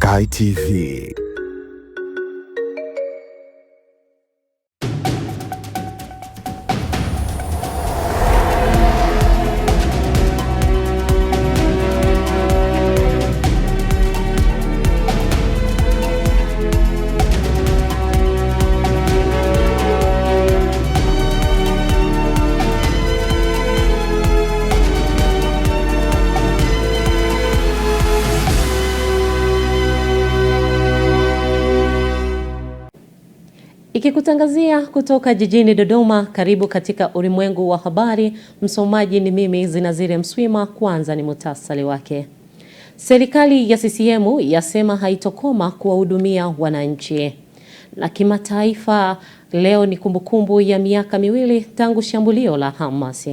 Sky TV. Ikikutangazia kutoka jijini Dodoma, karibu katika ulimwengu wa habari. Msomaji ni mimi Zinazire Mswima. Kwanza ni muhtasari wake. Serikali ya CCM yasema haitokoma kuwahudumia wananchi. Na kimataifa, leo ni kumbukumbu ya miaka miwili tangu shambulio la Hamas.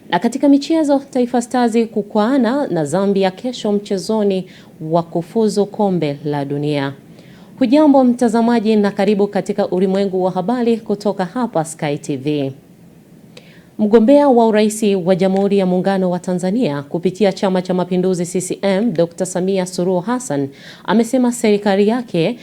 Na katika michezo, Taifa Stars kukwaana na Zambia kesho mchezoni wa kufuzu kombe la dunia. Hujambo mtazamaji na karibu katika ulimwengu wa habari kutoka hapa Sky TV. Mgombea wa urais wa Jamhuri ya Muungano wa Tanzania kupitia Chama cha Mapinduzi CCM, Dr. Samia Suluhu Hassan amesema serikali yake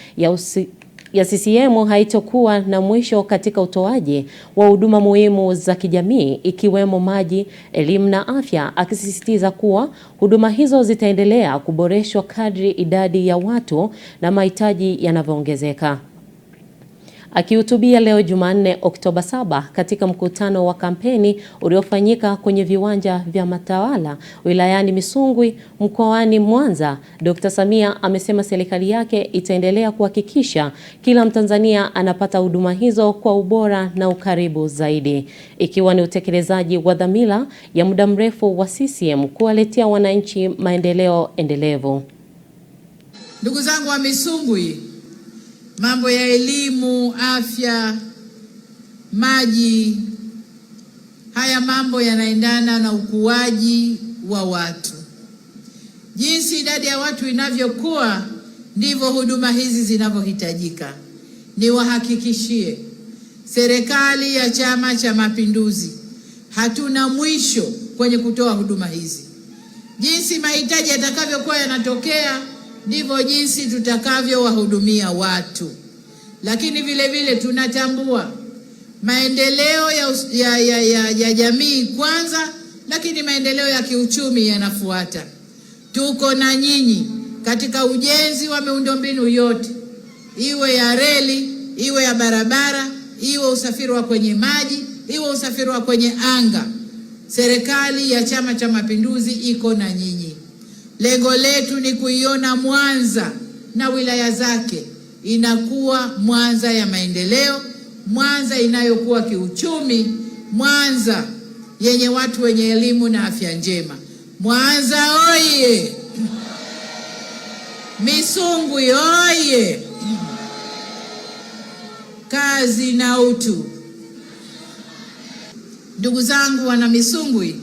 ya CCM haitokuwa na mwisho katika utoaji wa huduma muhimu za kijamii ikiwemo maji, elimu na afya, akisisitiza kuwa huduma hizo zitaendelea kuboreshwa kadri idadi ya watu na mahitaji yanavyoongezeka. Akihutubia leo Jumanne Oktoba 7 katika mkutano wa kampeni uliofanyika kwenye viwanja vya Matawala wilayani Misungwi mkoani Mwanza, Dr. Samia amesema serikali yake itaendelea kuhakikisha kila Mtanzania anapata huduma hizo kwa ubora na ukaribu zaidi, ikiwa ni utekelezaji wa dhamira ya muda mrefu wa CCM kuwaletea wananchi maendeleo endelevu. Ndugu zangu wa Misungwi, mambo ya elimu, afya, maji, haya mambo yanaendana na ukuaji wa watu. Jinsi idadi ya watu inavyokuwa ndivyo huduma hizi zinavyohitajika. Niwahakikishie serikali ya Chama cha Mapinduzi hatuna mwisho kwenye kutoa huduma hizi. Jinsi mahitaji yatakavyokuwa yanatokea ndivyo jinsi tutakavyowahudumia watu. Lakini vile vile tunatambua maendeleo ya jamii kwanza, lakini maendeleo ya kiuchumi yanafuata. Tuko na nyinyi katika ujenzi wa miundombinu yote, iwe ya reli, iwe ya barabara, iwe usafiri wa kwenye maji, iwe usafiri wa kwenye anga. Serikali ya Chama cha Mapinduzi iko na nyinyi. Lengo letu ni kuiona Mwanza na wilaya zake inakuwa Mwanza ya maendeleo, Mwanza inayokuwa kiuchumi, Mwanza yenye watu wenye elimu na afya njema. Mwanza oye! Misungwi oye! Kazi na utu. Ndugu zangu wana Misungwi,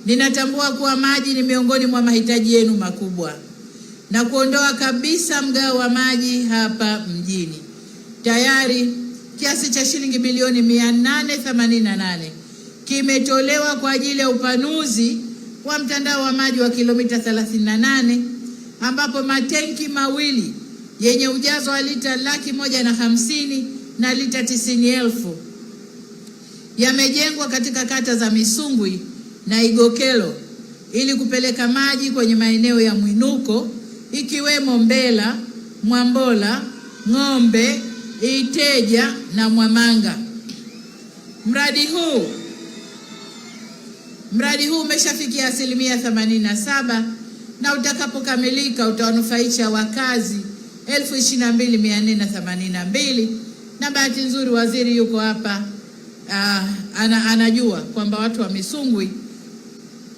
ninatambua kuwa maji ni miongoni mwa mahitaji yenu makubwa na kuondoa kabisa mgao wa maji hapa mjini. Tayari kiasi cha shilingi bilioni 888 kimetolewa kwa ajili ya upanuzi wa mtandao wa maji wa kilomita 38 ambapo matenki mawili yenye ujazo wa lita 150,000 na lita 90,000 yamejengwa katika kata za Misungwi na Igokelo ili kupeleka maji kwenye maeneo ya mwinuko ikiwemo Mbela, Mwambola, Ng'ombe, Iteja na Mwamanga. Mradi huu umeshafikia asilimia 87 na utakapokamilika utawanufaisha wakazi 22,482 na bahati nzuri waziri yuko hapa, anajua kwamba watu wa Misungwi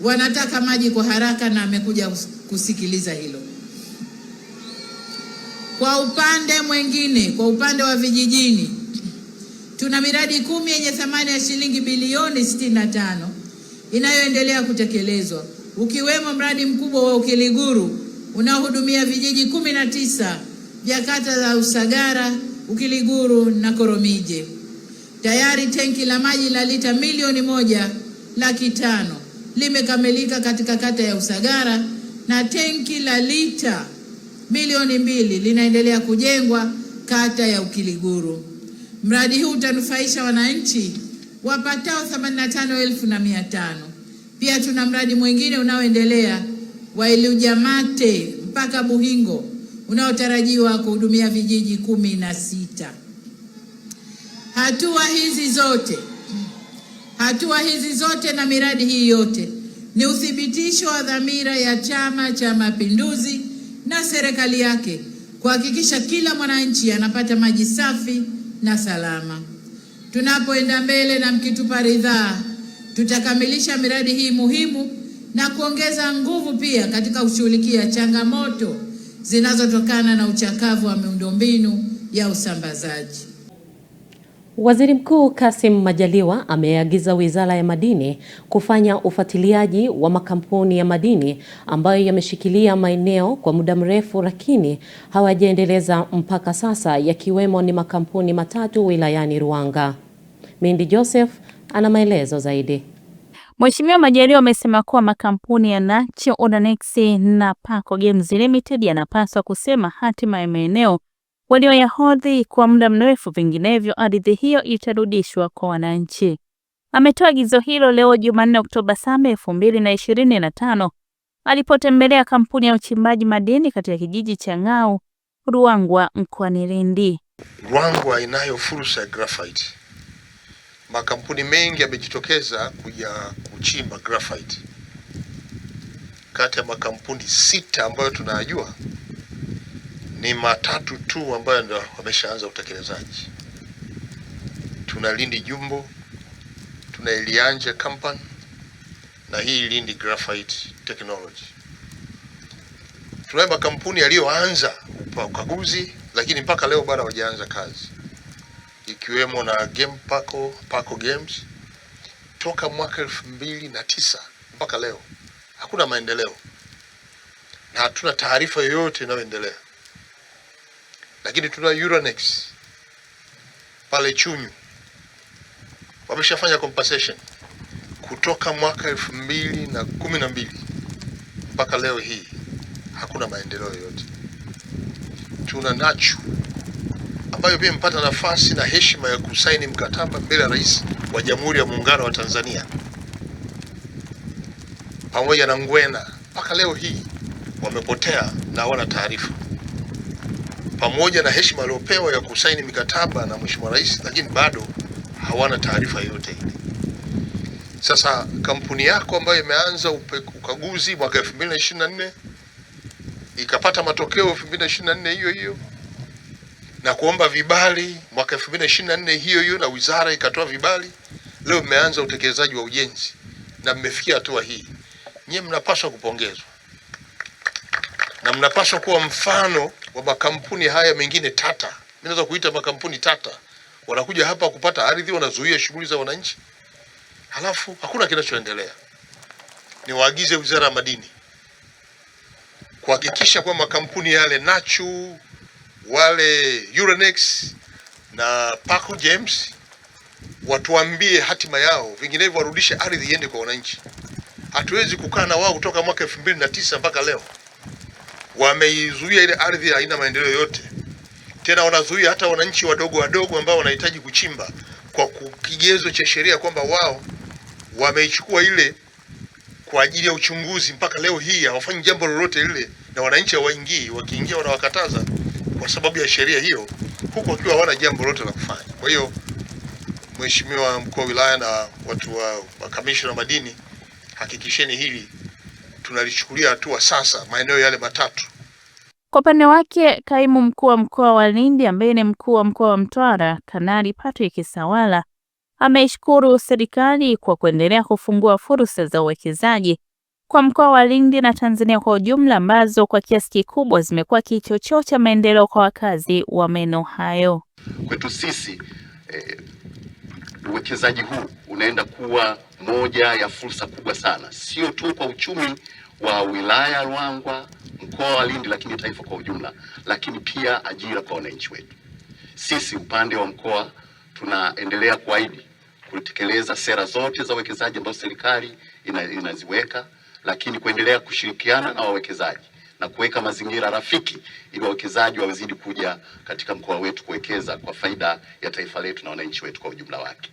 wanataka maji kwa haraka na amekuja kusikiliza hilo. Kwa upande mwingine, kwa upande wa vijijini, tuna miradi 10 yenye thamani ya shilingi bilioni 65 inayoendelea kutekelezwa, ukiwemo mradi mkubwa wa Ukiliguru unaohudumia vijiji 19 vya kata za Usagara, Ukiliguru na Koromije. Tayari tenki la maji la lita milioni 1,500,000 limekamilika katika kata ya Usagara na tenki la lita milioni 2 linaendelea kujengwa kata ya Ukiliguru. Mradi huu utanufaisha wananchi wapatao 85,500. Pia tuna mradi mwingine unaoendelea wa Ilujamate mpaka Buhingo unaotarajiwa kuhudumia vijiji 16. Hatua hizi zote na miradi hii yote ni uthibitisho wa dhamira ya Chama cha Mapinduzi na serikali yake kuhakikisha kila mwananchi anapata maji safi na salama. Tunapoenda mbele na mkitupa ridhaa, tutakamilisha miradi hii muhimu na kuongeza nguvu pia katika kushughulikia changamoto zinazotokana na uchakavu wa miundombinu ya usambazaji. Waziri Mkuu Kassim Majaliwa ameagiza Wizara ya Madini kufanya ufuatiliaji wa makampuni ya madini ambayo yameshikilia maeneo kwa muda mrefu lakini hawajaendeleza mpaka sasa, yakiwemo ni makampuni 3 wilayani Ruangwa. Mindi Joseph ana maelezo zaidi. Mheshimiwa Majaliwa amesema kuwa makampuni ya Nacho, Odanex na Paco Games Limited yanapaswa kusema hatima ya maeneo walioyahodhi kwa muda mrefu, vinginevyo ardhi hiyo itarudishwa kwa wananchi. Ametoa agizo hilo leo Jumanne Oktoba 7, 2025 alipotembelea kampuni ya uchimbaji madini katika kijiji cha Ng'au, Ruangwa, mkoani Lindi. Ruangwa inayo fursa ya graphite. Makampuni mengi yamejitokeza kuja kuchimba graphite. Kati ya makampuni 6 ambayo tunayajua ni 3 tu ambayo ndio wameshaanza utekelezaji. Tuna Lindi Jumbo, tuna Elianja Company na hii Lindi Graphite Technology. Tuna makampuni yaliyoanza ukaguzi lakini mpaka leo bado hawajaanza kazi, ikiwemo na Paco Games. Toka mwaka 2009 mpaka leo hakuna maendeleo na hatuna taarifa yoyote inayoendelea. Lakini tuna Uranex pale Chunyu, wameshafanya compensation kutoka mwaka 2012 mpaka leo hii hakuna maendeleo yoyote. Tuna Nacho ambayo pia mpata nafasi na heshima ya kusaini mkataba mbele ya Rais wa Jamhuri ya Muungano wa Tanzania pamoja na Ngwena, mpaka leo hii wamepotea na hawana taarifa, pamoja na heshima waliopewa ya kusaini mikataba na Mheshimiwa Rais, lakini bado hawana taarifa yoyote ile. Sasa kampuni yako ambayo imeanza ukaguzi mwaka 2024 ikapata matokeo 2024 hiyo na kuomba vibali mwaka 2024 hiyo na wizara ikatoa vibali, leo mmeanza utekelezaji wa ujenzi na mmefikia hatua hii, nyie mnapaswa kupongezwa na mnapaswa kuwa mfano wa makampuni haya mengine tata. Mimi naweza kuita makampuni tata, wanakuja hapa kupata ardhi, wanazuia shughuli za wananchi, halafu hakuna kinachoendelea. Niwaagize Wizara ya Madini kuhakikisha kwa makampuni yale Nacho, wale Uranex na Paco Games watuambie hatima yao, vinginevyo warudishe ardhi iende kwa wananchi. Hatuwezi kukaa na wao kutoka mwaka 2009 mpaka leo. Wameizuia ile ardhi, haina maendeleo yote. Tena wanazuia hata wananchi wadogo ambao wanahitaji kuchimba kwa kigezo cha sheria kwamba wao wameichukua ile kwa ajili ya uchunguzi, mpaka leo hii hawafanyi jambo lolote lile, na wananchi hawaingii, wakiingia wanawakataza kwa sababu ya sheria hiyo, huku wakiwa hawana jambo lolote la kufanya. Kwa hiyo Mheshimiwa Mkuu wa Wilaya na watu wa Kamishna wa Madini, hakikisheni hili tunalichukulia hatua sasa maeneo yale 3. Kwa upande wake, Kaimu Mkuu wa Mkoa wa Lindi ambaye ni Mkuu wa Mkoa wa Mtwara, Kanali Patrick Sawala, ameishukuru serikali kwa kuendelea kufungua fursa za uwekezaji kwa mkoa wa Lindi na Tanzania kwa ujumla, ambazo kwa kiasi kikubwa zimekuwa kichocheo cha maendeleo kwa wakazi wa maeneo hayo. Kwetu sisi uwekezaji huu unaenda kuwa moja ya fursa kubwa sana, sio tu kwa uchumi wa wilaya Ruangwa, mkoa wa Lindi, lakini taifa kwa ujumla, lakini pia ajira kwa wananchi wetu. Sisi upande wa mkoa tunaendelea kuahidi kutekeleza sera zote za uwekezaji ambazo serikali inaziweka, lakini kuendelea kushirikiana na wawekezaji na kuweka mazingira rafiki ili wawekezaji wawezidi kuja katika mkoa wetu kuwekeza kwa faida ya taifa letu na wananchi wetu kwa ujumla wake.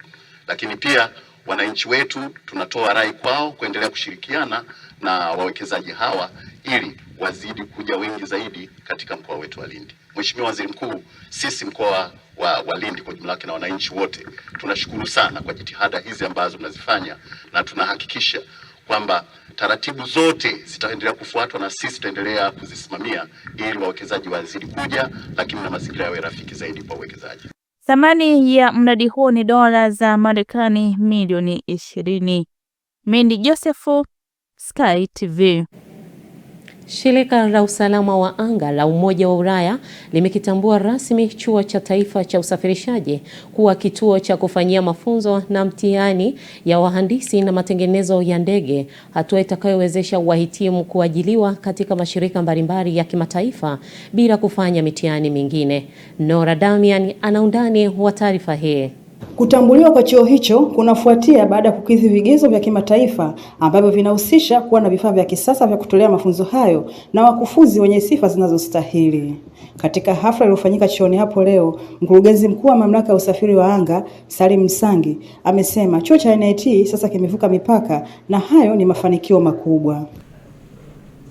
Lakini pia wananchi wetu tunatoa rai kwao kuendelea kushirikiana na wawekezaji hawa ili wazidi kuja wengi zaidi katika mkoa wetu wa Lindi. Mheshimiwa Waziri Mkuu, sisi mkoa wa Lindi kwa jumla yake na wananchi wote tunashukuru sana kwa jitihada hizi ambazo mnazifanya, na tunahakikisha kwamba taratibu zote zitaendelea kufuatwa na sisi tutaendelea kuzisimamia ili wawekezaji wazidi kuja, lakini na mazingira yawe rafiki zaidi kwa wawekezaji. Thamani ya mradi huo ni dola za Marekani milioni 20. Mendi Joseph, Sky TV. Shirika la usalama wa anga la Umoja wa Ulaya limekitambua rasmi Chuo cha Taifa cha Usafirishaji kuwa kituo cha kufanyia mafunzo na mtihani ya wahandisi na matengenezo ya ndege, hatua itakayowezesha wahitimu kuajiliwa katika mashirika mbalimbali ya kimataifa bila kufanya mitihani mingine. Nora Damian ana undani wa taarifa hii. Kutambuliwa kwa chuo hicho kunafuatia baada ya kukidhi vigezo vya kimataifa ambavyo vinahusisha kuwa na vifaa vya kisasa vya kutolea mafunzo hayo na wakufunzi wenye sifa zinazostahili. Katika hafla iliyofanyika chuoni hapo leo, mkurugenzi mkuu wa mamlaka ya usafiri wa anga Salim Msangi amesema chuo cha NIT sasa kimevuka mipaka na hayo ni mafanikio makubwa.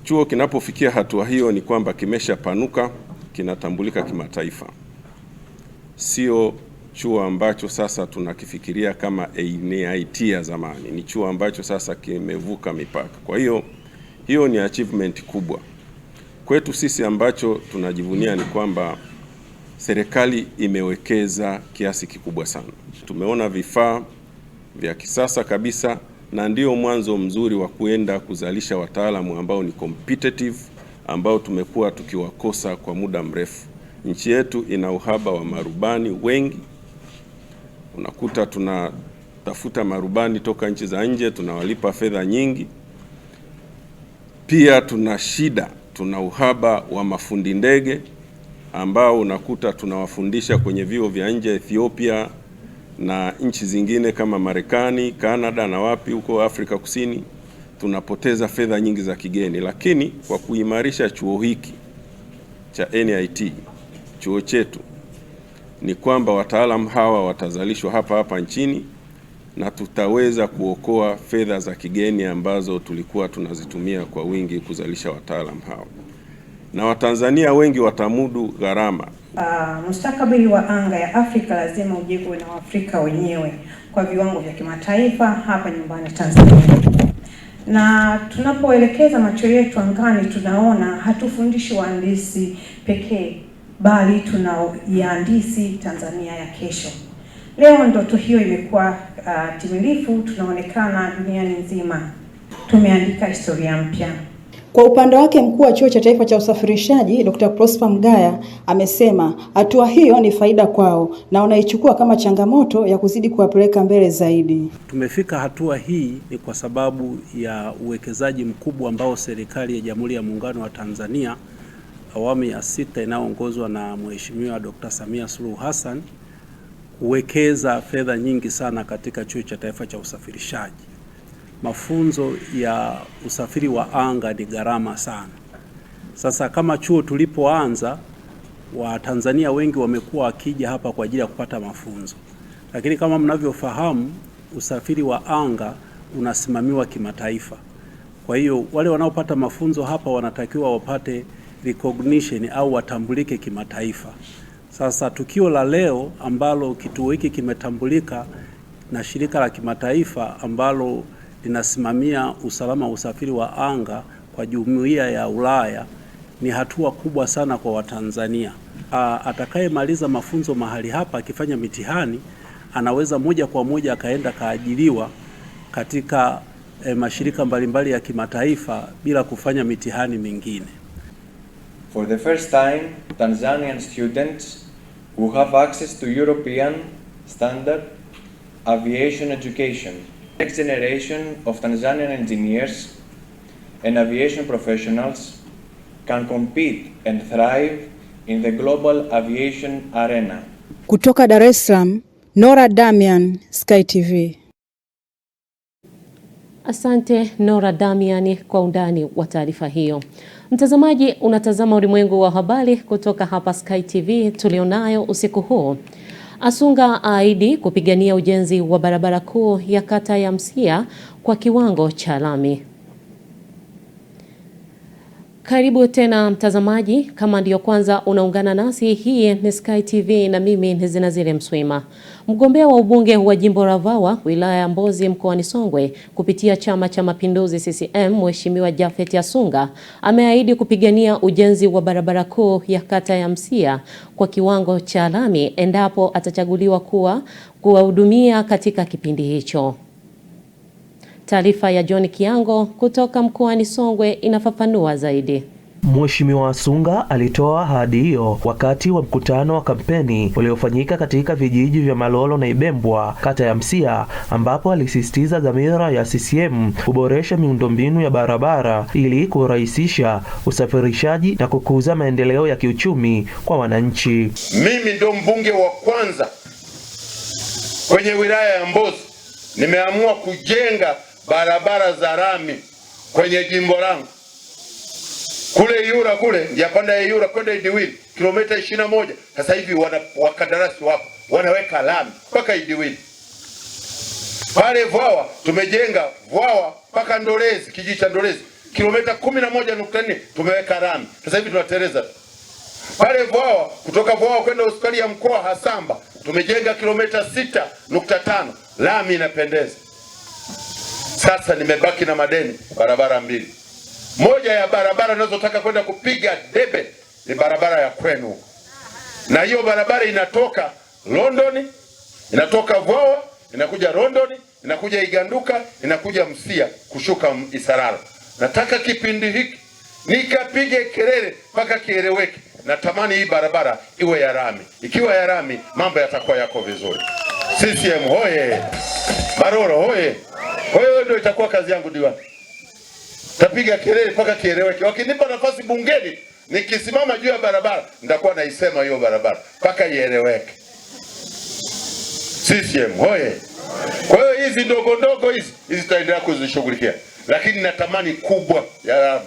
Chuo kinapofikia hatua hiyo ni kwamba kimeshapanuka, kinatambulika kimataifa. Sio chuo ambacho sasa tunakifikiria kama NIT ya zamani, ni chuo ambacho sasa kimevuka mipaka. Kwa hiyo ni achievement kubwa kwetu sisi. Ambacho tunajivunia ni kwamba serikali imewekeza kiasi kikubwa sana. Tumeona vifaa vya kisasa kabisa, na ndio mwanzo mzuri wa kuenda kuzalisha wataalamu ambao ni competitive, ambao tumekuwa tukiwakosa kwa muda mrefu. Nchi yetu ina uhaba wa marubani wengi. Unakuta tunatafuta marubani toka nchi za nje, tunawalipa fedha nyingi. Pia tuna uhaba wa mafundi ndege ambao unakuta tunawafundisha kwenye vyuo vya nje, Ethiopia na nchi zingine kama Marekani, Canada na wapi huko Afrika Kusini. Tunapoteza fedha nyingi za kigeni, lakini kwa kuimarisha chuo hiki cha NIT, chuo chetu, ni kwamba wataalamu hawa watazalishwa hapa hapa nchini na tutaweza kuokoa fedha za kigeni ambazo tulikuwa tunazitumia kwa wingi kuzalisha wataalamu hawa, na Watanzania wengi watamudu gharama. Mustakabali wa anga ya Afrika lazima ujengwe na Waafrika wenyewe kwa viwango vya kimataifa hapa nyumbani Tanzania. Na tunapoelekeza macho yetu angani, tunaona hatufundishi wahandisi pekee, bali tunaihandisi Tanzania ya kesho. Leo ndoto hiyo imekuwa timilifu, tunaonekana duniani nzima. Tumeandika historia mpya. Kwa upande wake, mkuu wa Chuo cha Taifa cha Usafirishaji Dr. Prosper Mgaya amesema hatua hiyo ni faida kwao na wanaichukua kama changamoto ya kuzidi kuwapeleka mbele zaidi. Tumefika hatua hii ni kwa sababu ya uwekezaji mkubwa ambao serikali ya Jamhuri ya Muungano wa Tanzania awamu ya 6 inayoongozwa na Mheshimiwa Dr. Samia Suluhu Hassan kuwekeza fedha nyingi sana katika Chuo cha Taifa cha Usafirishaji. Mafunzo ya usafiri wa anga ni gharama sana. Sasa kama chuo tulipoanza, Watanzania wengi wamekuwa wakija hapa kwa ajili ya kupata mafunzo. Lakini kama mnavyofahamu, usafiri wa anga unasimamiwa kimataifa. Kwa hiyo wale wanaopata mafunzo hapa wanatakiwa wapate recognition au watambulike kimataifa. Sasa tukio la leo ambalo kituo hiki kimetambulika na shirika la kimataifa ambalo linasimamia usalama wa usafiri wa anga kwa Jumuiya ya Ulaya ni hatua kubwa sana kwa Watanzania. Atakayemaliza mafunzo mahali hapa akifanya mitihani anaweza moja kwa moja akaenda kaajiliwa katika mashirika mbalimbali ya kimataifa bila kufanya mitihani mingine. For the first time, Tanzanian students who have access to European standard aviation education. Next generation of Tanzanian engineers and aviation professionals can compete and thrive in the global aviation arena. Kutoka Dar es Salaam, Nora Damian, Sky TV. Asante Nora Damiani kwa undani wa taarifa hiyo. Mtazamaji, unatazama ulimwengu wa habari kutoka hapa Sky TV tulionayo usiku huu. Asunga aahidi kupigania ujenzi wa barabara kuu ya kata ya Msia kwa kiwango cha lami. Karibu tena mtazamaji, kama ndiyo kwanza unaungana nasi, hii ni Sky TV na mimi ni Zinazile Mswima. Mgombea wa ubunge wa jimbo la Vwawa, wilaya ya Mbozi mkoani Songwe, kupitia Chama cha Mapinduzi CCM, Mheshimiwa Japhet Asunga ameahidi kupigania ujenzi wa barabara kuu ya kata ya Msia kwa kiwango cha lami endapo atachaguliwa kuwahudumia katika kipindi hicho. Taarifa ya John Kiango kutoka mkoani Songwe inafafanua zaidi. Mheshimiwa Asunga alitoa ahadi hiyo wakati wa mkutano wa kampeni uliofanyika katika vijiji vya Malolo na Ibembwa, kata ya Msia, ambapo alisisitiza dhamira ya CCM kuboresha miundombinu ya barabara ili kurahisisha usafirishaji na kukuza maendeleo ya kiuchumi kwa wananchi. Mimi ndo mbunge wa kwanza kwenye wilaya ya Mbozi nimeamua kujenga barabara za rami kwenye jimbo langu. Kule Yura kule, yapanda ya Yura kwenda Idiwili, kilomita 21. Sasa hivi wakandarasi wapo, wanaweka lami mpaka Idiwili. Pale Vwawa, tumejenga Vwawa mpaka Ndolezi, kijiji cha Ndolezi, kilomita 11.4 tumeweka lami. Sasa hivi tunatereza. Pale Vwawa, kutoka Vwawa kwenda hospitali ya mkoa Hasamba, tumejenga kilomita 6.5, lami inapendeza. Sasa nimebaki na madeni barabara mbili. Moja ya barabara ninazotaka kwenda kupiga debe ni barabara ya kwenu. Na hiyo barabara inatoka London, inatoka Vwawa, inakuja London, inakuja Iganduka, inakuja Msia kushuka Isarara. Nataka kipindi hiki nikapige kelele mpaka kieleweke. Natamani hii barabara iwe ya rami. Ikiwa ya rami, mambo yatakuwa yako vizuri. CCM hoye! Maroro hoye! Kwa hiyo ndio itakuwa kazi yangu diwani. Tapiga kelele mpaka kieleweke. Wakinipa nafasi bungeni, nikisimama juu ya barabara, nitakuwa naisema hiyo barabara mpaka ieleweke. CCM hoye! Kwa hiyo hizi ndogo ndogo hizi tutaendelea kuzishughulikia. Lakini natamani kubwa ya rami.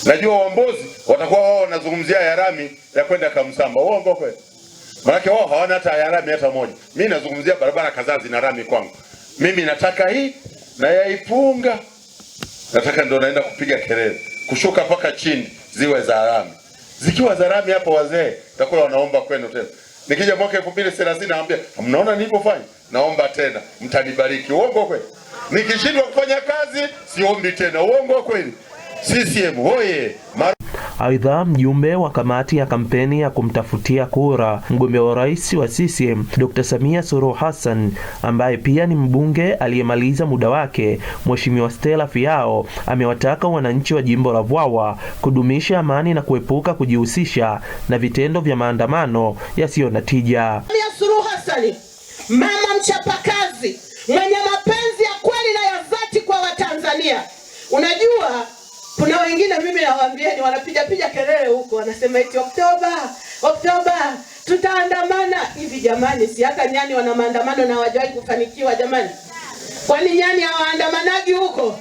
Najua Wambozi watakuwa wao wanazungumzia ya rami ya kwenda Kamsamba. Uongo kweli? Maana wao hawana hata ya rami hata moja. Mimi nazungumzia barabara kadhaa zina rami kwangu. Mimi nataka hii na ya Ipunga. Nataka ndo naenda kupiga kelele. Kushuka paka chini ziwe za rami. Zikiwa za rami hapo wazee takuwa wanaomba kwenu tena. Nikija mwaka 2030 naambia, mnaona nilipofanya? Naomba tena, mtanibariki. Uongo kweli? Nikishindwa kufanya kazi siombi tena. Uongo kweli? CCM hoye! Aidha, mjumbe wa kamati ya kampeni ya kumtafutia kura mgombea wa rais wa CCM Dr. Samia Suluhu Hassan, ambaye pia ni mbunge aliyemaliza muda wake, Mheshimiwa Stella Fiao, amewataka wananchi wa jimbo la Vwawa kudumisha amani na kuepuka kujihusisha na vitendo vya maandamano yasiyo na tija. Samia Suluhu Hassan, mama mchapakazi, mwenye mapenzi ya kweli na ya dhati kwa Watanzania. Unajua kuna wengine mimi nawaambieni wanapiga kelele huko, wanasema eti Oktoba tutaandamana. Hivi jamani, si hata nyani wana maandamano na hawajawahi kufanikiwa jamani? Kwani nyani hawaandamanagi huko?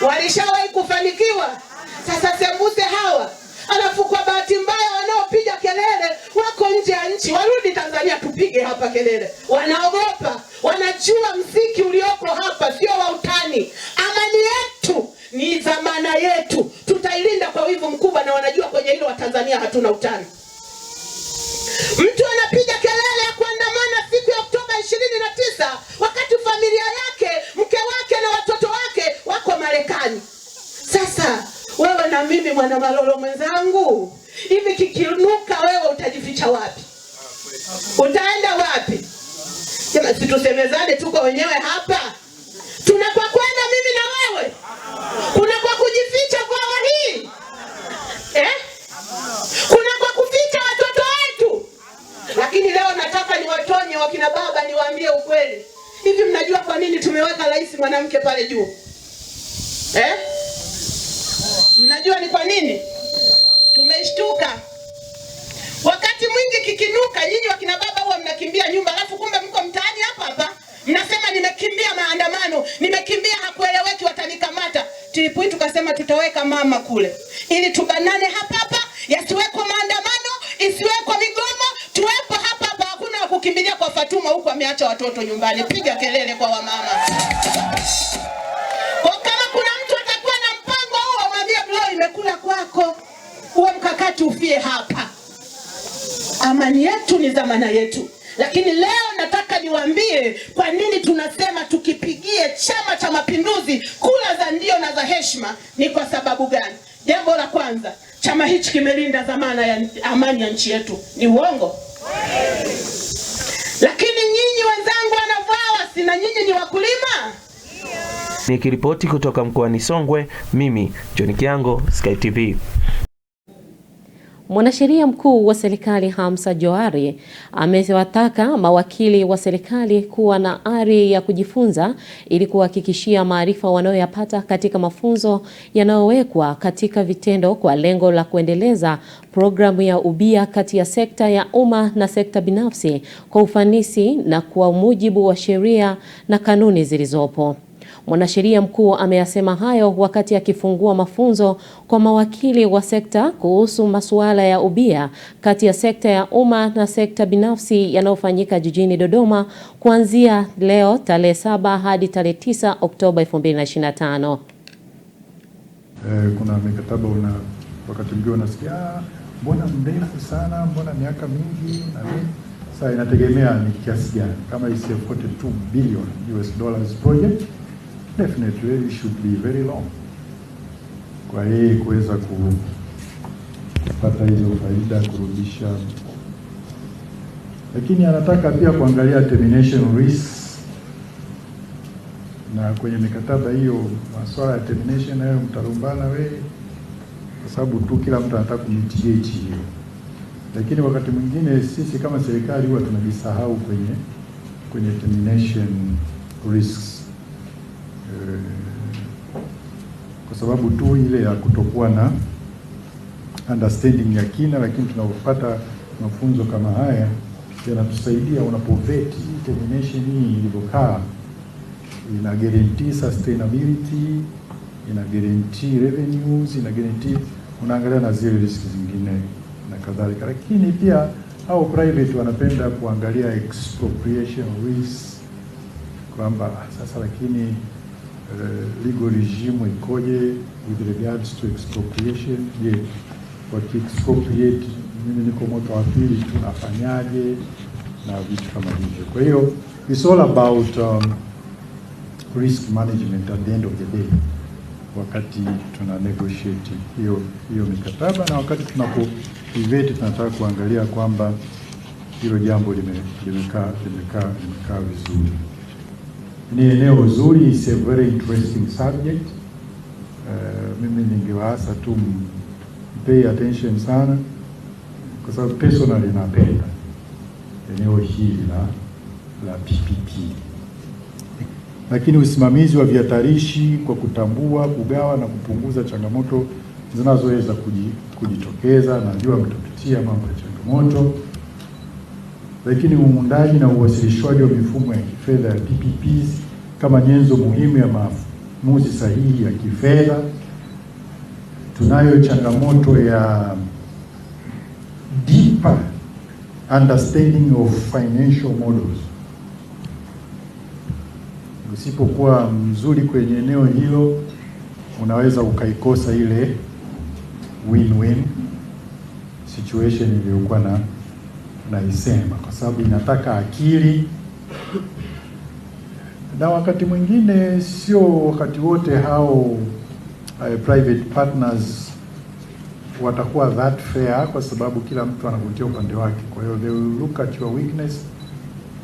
Walishawahi kufanikiwa? Sasa sembuse hawa. Alafu kwa bahati mbaya wanaopiga kelele wako nje ya nchi, warudi Tanzania tupige hapa kelele. Wanaogopa, wanajua mziki ulioko hapa sio wa utani. Amani yetu ni dhamana yetu, tutailinda kwa wivu mkubwa, na wanajua kwenye hilo Watanzania hatuna utani. Mtu anapiga kelele ya kuandamana siku ya Oktoba 29 wakati familia yake, mke wake na watoto wake wako Marekani. Sasa wewe na mimi mwana Malolo mwenzangu, hivi kikinuka wewe utajificha wapi? Utaenda wapi? Sema situsemezane tuko wenyewe hapa. Tunakwa kwenda mimi na wewe. Kuna kwa kujificha kwa hii? Kuna kwa kuficha watoto wetu. Lakini leo nataka niwatonye wakina baba, niwaambie ukweli. Hivi mnajua kwa nini tumeweka rais mwanamke pale juu? Mnajua ni kwa nini? Tumeshtuka. Wakati mwingi kikinuka, nyinyi wakina baba huwa mnakimbia nyumba, alafu kumbe mko mtaani hapa. Mnasema nimekimbia maandamano, nimekimbia hakueleweki watanikamata. Tulipui tukasema tutaweka mama kule ili tubanane hapa, yasiweko maandamano, isiweko migomo, tuwepo hapa. Hakuna kukimbilia kwa Fatuma huko ameacha watoto nyumbani. Piga kelele kwa wamama. Kwa kama kuna mtu atakuwa na mpango huo, mwambie blow imekula kwako. Huo mkakati ufie hapa. Amani yetu ni dhamana yetu. Lakini leo nataka niwaambie kwa nini tunasema tukipigie Chama cha Mapinduzi kula za ndio na za heshima. Ni kwa sababu gani? Jambo la kwanza, chama hichi kimelinda dhamana ya amani ya nchi yetu. Ni uongo? Lakini nyinyi wenzangu wanavaa, sina nyinyi ni wakulima? Nikiripoti kutoka mkoani Songwe, mimi John Kiango, Sky TV. Mwanasheria mkuu wa serikali Hamza Johari amewataka mawakili wa serikali kuwa na ari ya kujifunza ili kuhakikishia maarifa wanayoyapata katika mafunzo yanayowekwa katika vitendo kwa lengo la kuendeleza programu ya ubia kati ya sekta ya umma na sekta binafsi kwa ufanisi na kwa mujibu wa sheria na kanuni zilizopo. Mwanasheria mkuu ameyasema hayo wakati akifungua mafunzo kwa mawakili wa sekta kuhusu masuala ya ubia kati ya sekta ya umma na sekta binafsi yanayofanyika jijini Dodoma kuanzia leo tarehe 7 hadi tarehe 9 Oktoba 2025. Kuna mikataba wakati mwingine unasikia mbona mrefu sana, mbona miaka mingi na nini. Sasa inategemea ni kiasi gani. Kama is a 42 billion US dollars project, definitely it should be very long. Kwa hiyo kuweza kupata hizo faida kurudisha. Lakini anataka pia kuangalia termination risks, na kwenye mikataba hiyo masuala ya termination hayo mtarumbana wewe kwa sababu tu kila mtu anataka kumitigate hiyo. Lakini wakati mwingine sisi kama serikali huwa tunajisahau kwenye termination risks. Kwa sababu tu ile ya kutokuwa na understanding ya kina, lakini tunapopata mafunzo kama haya yanatusaidia unapoveti termination hii ilivyokaa, ina guarantee sustainability, ina guarantee revenues, ina guarantee unaangalia na zile risk zingine na kadhalika. Lakini pia au private wanapenda kuangalia expropriation risks kwamba sasa lakini legal regime ikoje with regards to expropriation. Je, expropriate mimi niko mwaka wa pili tunafanyaje na vitu kama hivyo. Kwa hiyo it's all about risk management at the end of the day wakati tuna negotiate hiyo mikataba, na wakati tunapo-ivete tunataka kuangalia kwamba hilo jambo limekaa vizuri. Ni eneo zuri, is a very interesting subject. Mimi ningewaasa tu pay attention sana kwa sababu personally napenda eneo hili la PPP. Lakini usimamizi wa vihatarishi kwa kutambua, kugawa na kupunguza changamoto zinazoweza kujitokeza. Najua mtapitia mambo ya changamoto. Lakini uundaji na uwasilishwaji wa mifumo ya kifedha ya PPPs kama nyenzo muhimu ya maamuzi sahihi ya kifedha. Tunayo changamoto ya deeper understanding of financial models. Usipokuwa mzuri kwenye eneo hilo unaweza ukaikosa ile win-win situation iliyokuwa naisema, kwa sababu inataka akili, na wakati mwingine sio wakati wote hao private partners watakuwa that fair, kwa sababu kila mtu anavutia upande wake. Kwa hiyo they will look at your weakness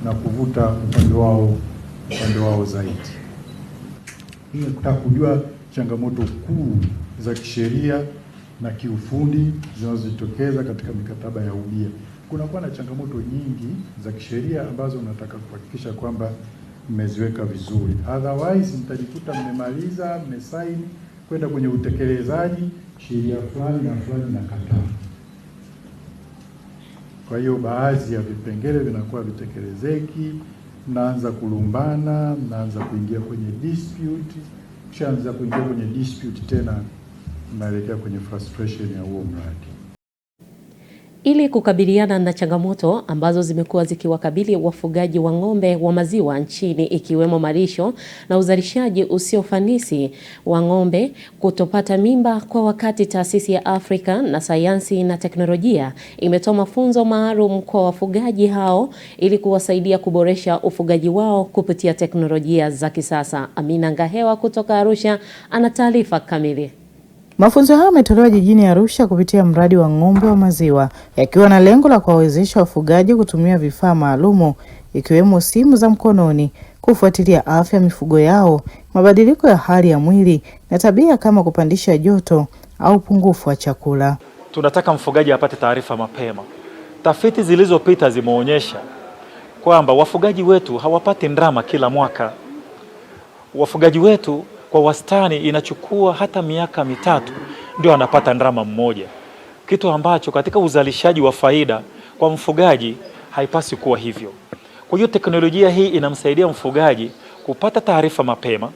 na kuvuta upande wao zaidi. Hii kutaka kujua changamoto kuu za kisheria na kiufundi zinazojitokeza katika mikataba ya ubia. Kunakuwa na changamoto nyingi za kisheria ambazo unataka kuhakikisha kwamba mmeziweka vizuri. Otherwise mtajikuta mmemaliza, mmesaini kwenda kwenye utekelezaji, sheria fulani na kataa. Kwa hiyo baadhi ya vipengele vinakuwa vitekelezeki mnaanza kulumbana, mnaanza kuingia kwenye dispute. Kishaanza kuingia kwenye dispute tena mnaelekea kwenye frustration ya huo mradi. Ili kukabiliana na changamoto ambazo zimekuwa zikiwakabili wafugaji wa ng'ombe wa maziwa nchini, ikiwemo malisho na uzalishaji usiofanisi wa ng'ombe kutopata mimba kwa wakati, Taasisi ya Afrika na Sayansi na Teknolojia imetoa mafunzo maalum kwa wafugaji hao ili kuwasaidia kuboresha ufugaji wao kupitia teknolojia za kisasa. Amina Ngahewa kutoka Arusha ana taarifa kamili. Mafunzo hayo yametolewa jijini Arusha kupitia mradi wa ng'ombe wa maziwa, yakiwa na lengo la kuwawezesha wafugaji kutumia vifaa maalumu ikiwemo simu za mkononi kufuatilia afya ya mifugo yao, mabadiliko ya hali ya mwili na tabia kama kupandisha joto au upungufu wa chakula. Tunataka mfugaji apate taarifa mapema. Tafiti zilizopita zimeonyesha kwamba wafugaji wetu hawapati ndama kila mwaka. Wafugaji wetu kwa wastani inachukua hata miaka 3 ndio anapata ndama mmoja, kitu ambacho katika uzalishaji wa faida kwa mfugaji haipasi kuwa hivyo. Kwa hiyo teknolojia hii inamsaidia mfugaji kupata taarifa mapema,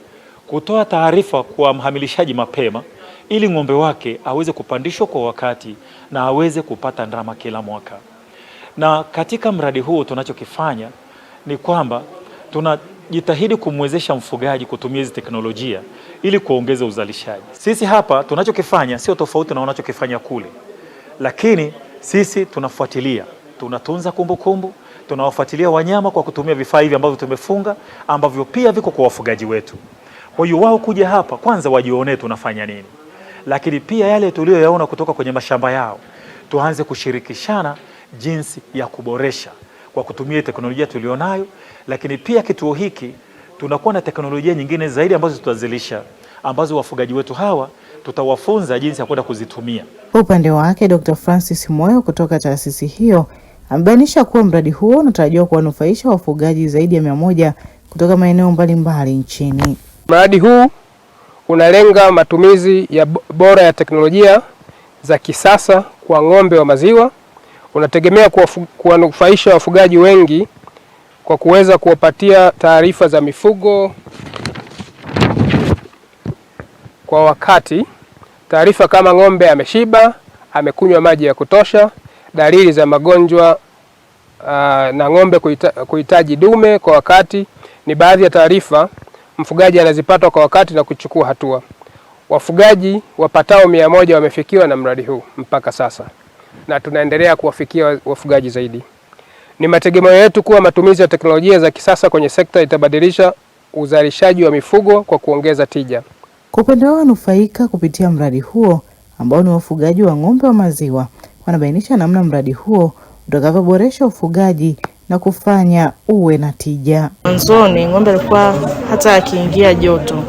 kutoa taarifa kwa mhamilishaji mapema, ili ng'ombe wake aweze kupandishwa kwa wakati na aweze kupata ndama kila mwaka. Na katika mradi huu tunachokifanya ni kwamba tunajitahidi kumwezesha mfugaji kutumia hizi teknolojia ili kuongeza uzalishaji. Sisi hapa tunachokifanya sio tofauti na wanachokifanya kule, lakini sisi tunafuatilia, tunatunza kumbukumbu, tunawafuatilia wanyama kwa kutumia vifaa hivi ambavyo tumefunga, ambavyo pia viko kwa wafugaji wetu. Kwa hiyo wao kuja hapa kwanza wajionee tunafanya nini, lakini pia yale tuliyoyaona kutoka kwenye mashamba yao tuanze kushirikishana jinsi ya kuboresha kwa kutumia teknolojia tulionayo. Lakini pia kituo hiki tunakuwa na teknolojia nyingine zaidi ambazo tutazilisha, ambazo wafugaji wetu hawa tutawafunza jinsi ya kwenda kuzitumia. Kwa upande wake, Dr. Francis Moyo kutoka taasisi hiyo amebainisha kuwa mradi huo unatarajiwa kuwanufaisha wafugaji zaidi ya 100 kutoka maeneo mbalimbali nchini. Mradi huu unalenga matumizi ya bora ya teknolojia za kisasa kwa ng'ombe wa maziwa. Unategemea kuwanufaisha wafugaji wengi kwa kuweza kuwapatia taarifa za mifugo kwa wakati, taarifa kama ng'ombe ameshiba, amekunywa maji ya kutosha, dalili za magonjwa na ng'ombe kuhitaji dume kwa wakati. Ni baadhi ya taarifa mfugaji anazipata kwa wakati na kuchukua hatua. Wafugaji wapatao 100 wamefikiwa na mradi huu mpaka sasa, na tunaendelea kuwafikia wafugaji zaidi. Ni mategemeo yetu kuwa matumizi ya teknolojia za kisasa kwenye sekta itabadilisha uzalishaji wa mifugo kwa kuongeza tija. Kwa upande wao wanufaika kupitia mradi huo ambao ni wafugaji wa ng'ombe wa maziwa, wanabainisha namna mradi huo utakavyoboresha ufugaji na kufanya uwe na tija. Mwanzoni ng'ombe alikuwa hata akiingia joto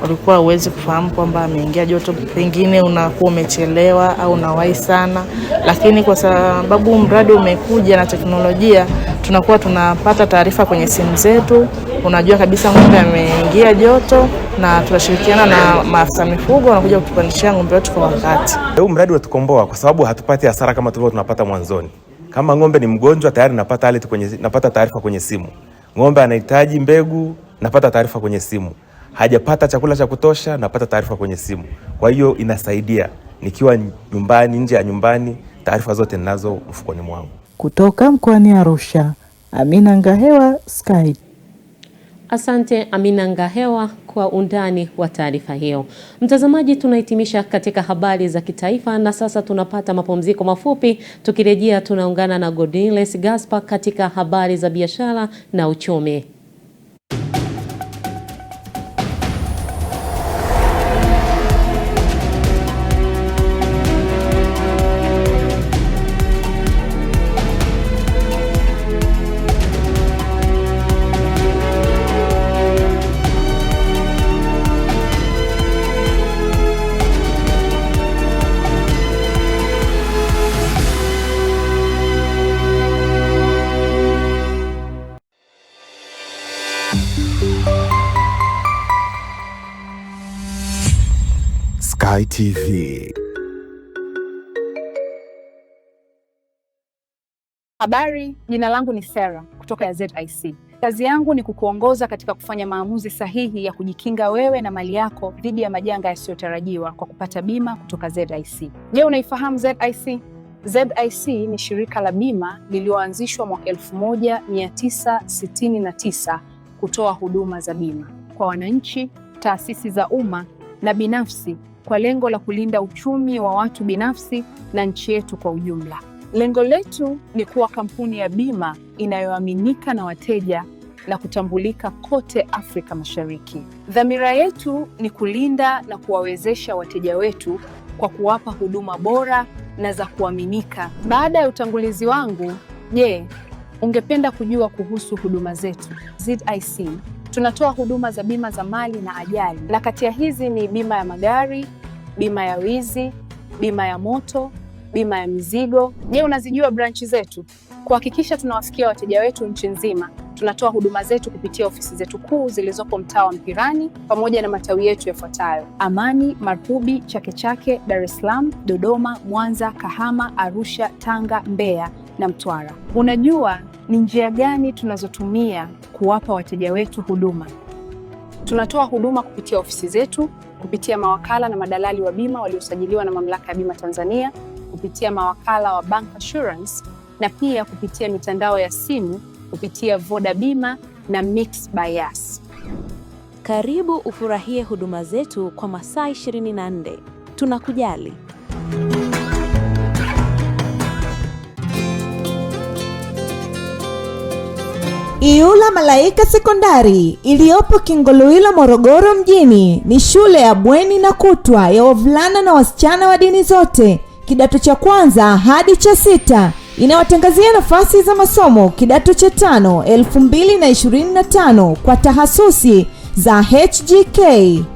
ulikuwa huwezi kufahamu kwamba ameingia joto, pengine unakuwa umechelewa au unawahi sana, lakini kwa sababu mradi umekuja na teknolojia, tunakuwa tunapata taarifa kwenye simu zetu, unajua kabisa ng'ombe ameingia joto, na tunashirikiana na maafisa mifugo wanakuja kutupandishia ng'ombe wetu kwa wakati. Huu mradi unatukomboa kwa sababu hatupati hasara kama tulivyo tunapata mwanzoni. Kama ng'ombe ni mgonjwa tayari napata taarifa kwenye simu. Ng'ombe anahitaji mbegu, napata taarifa kwenye simu. Hajapata chakula cha kutosha, napata taarifa kwenye simu. Kwa hiyo inasaidia nikiwa nyumbani, nje ya nyumbani, taarifa zote ninazo mfukoni mwangu. Kutoka mkoani Arusha, Amina Ngahewa, Sky. Asante Amina Ngahewa kwa undani wa taarifa hiyo. Mtazamaji, tunahitimisha katika habari za kitaifa na sasa tunapata mapumziko mafupi. Tukirejea tunaungana na Godinless Gaspar katika habari za biashara na uchumi. Sky TV. Habari, jina langu ni Sarah kutoka ya ZIC. Kazi yangu ni kukuongoza katika kufanya maamuzi sahihi ya kujikinga wewe na mali yako dhidi ya majanga yasiyotarajiwa kwa kupata bima kutoka ZIC. Je, unaifahamu ZIC? ZIC ni shirika la bima lililoanzishwa mwaka 1969 kutoa huduma za bima kwa wananchi, taasisi za umma na binafsi kwa lengo la kulinda uchumi wa watu binafsi na nchi yetu kwa ujumla. Lengo letu ni kuwa kampuni ya bima inayoaminika na wateja na kutambulika kote Afrika Mashariki. Dhamira yetu ni kulinda na kuwawezesha wateja wetu kwa kuwapa huduma bora na za kuaminika. Baada ya utangulizi wangu, je, ungependa kujua kuhusu huduma zetu? ZIC tunatoa huduma za bima za mali na ajali, na kati ya hizi ni bima ya magari, bima ya wizi, bima ya moto, bima ya mizigo. Je, unazijua branchi zetu? Kuhakikisha tunawafikia wateja wetu nchi nzima, tunatoa huduma zetu kupitia ofisi zetu kuu zilizopo mtaa wa Mpirani pamoja na matawi yetu yafuatayo: Amani, Marhubi, Chake Chake, Dar es Salaam, Dodoma, Mwanza, Kahama, Arusha, Tanga, Mbeya na Mtwara. Unajua ni njia gani tunazotumia kuwapa wateja wetu huduma? Tunatoa huduma kupitia ofisi zetu, kupitia mawakala na madalali wa bima waliosajiliwa na Mamlaka ya Bima Tanzania, kupitia mawakala wa Bank Assurance na pia kupitia mitandao ya simu kupitia Voda Bima na Mix by Yas. Karibu ufurahie huduma zetu kwa masaa 24. Tunakujali. Iyula Malaika Sekondari iliyopo Kingolwilo, Morogoro mjini ni shule ya bweni na kutwa ya wavulana na wasichana wa dini zote, kidato cha kwanza hadi cha 6. Inawatangazia nafasi za masomo kidato cha 5 2025 kwa tahasusi za HGK,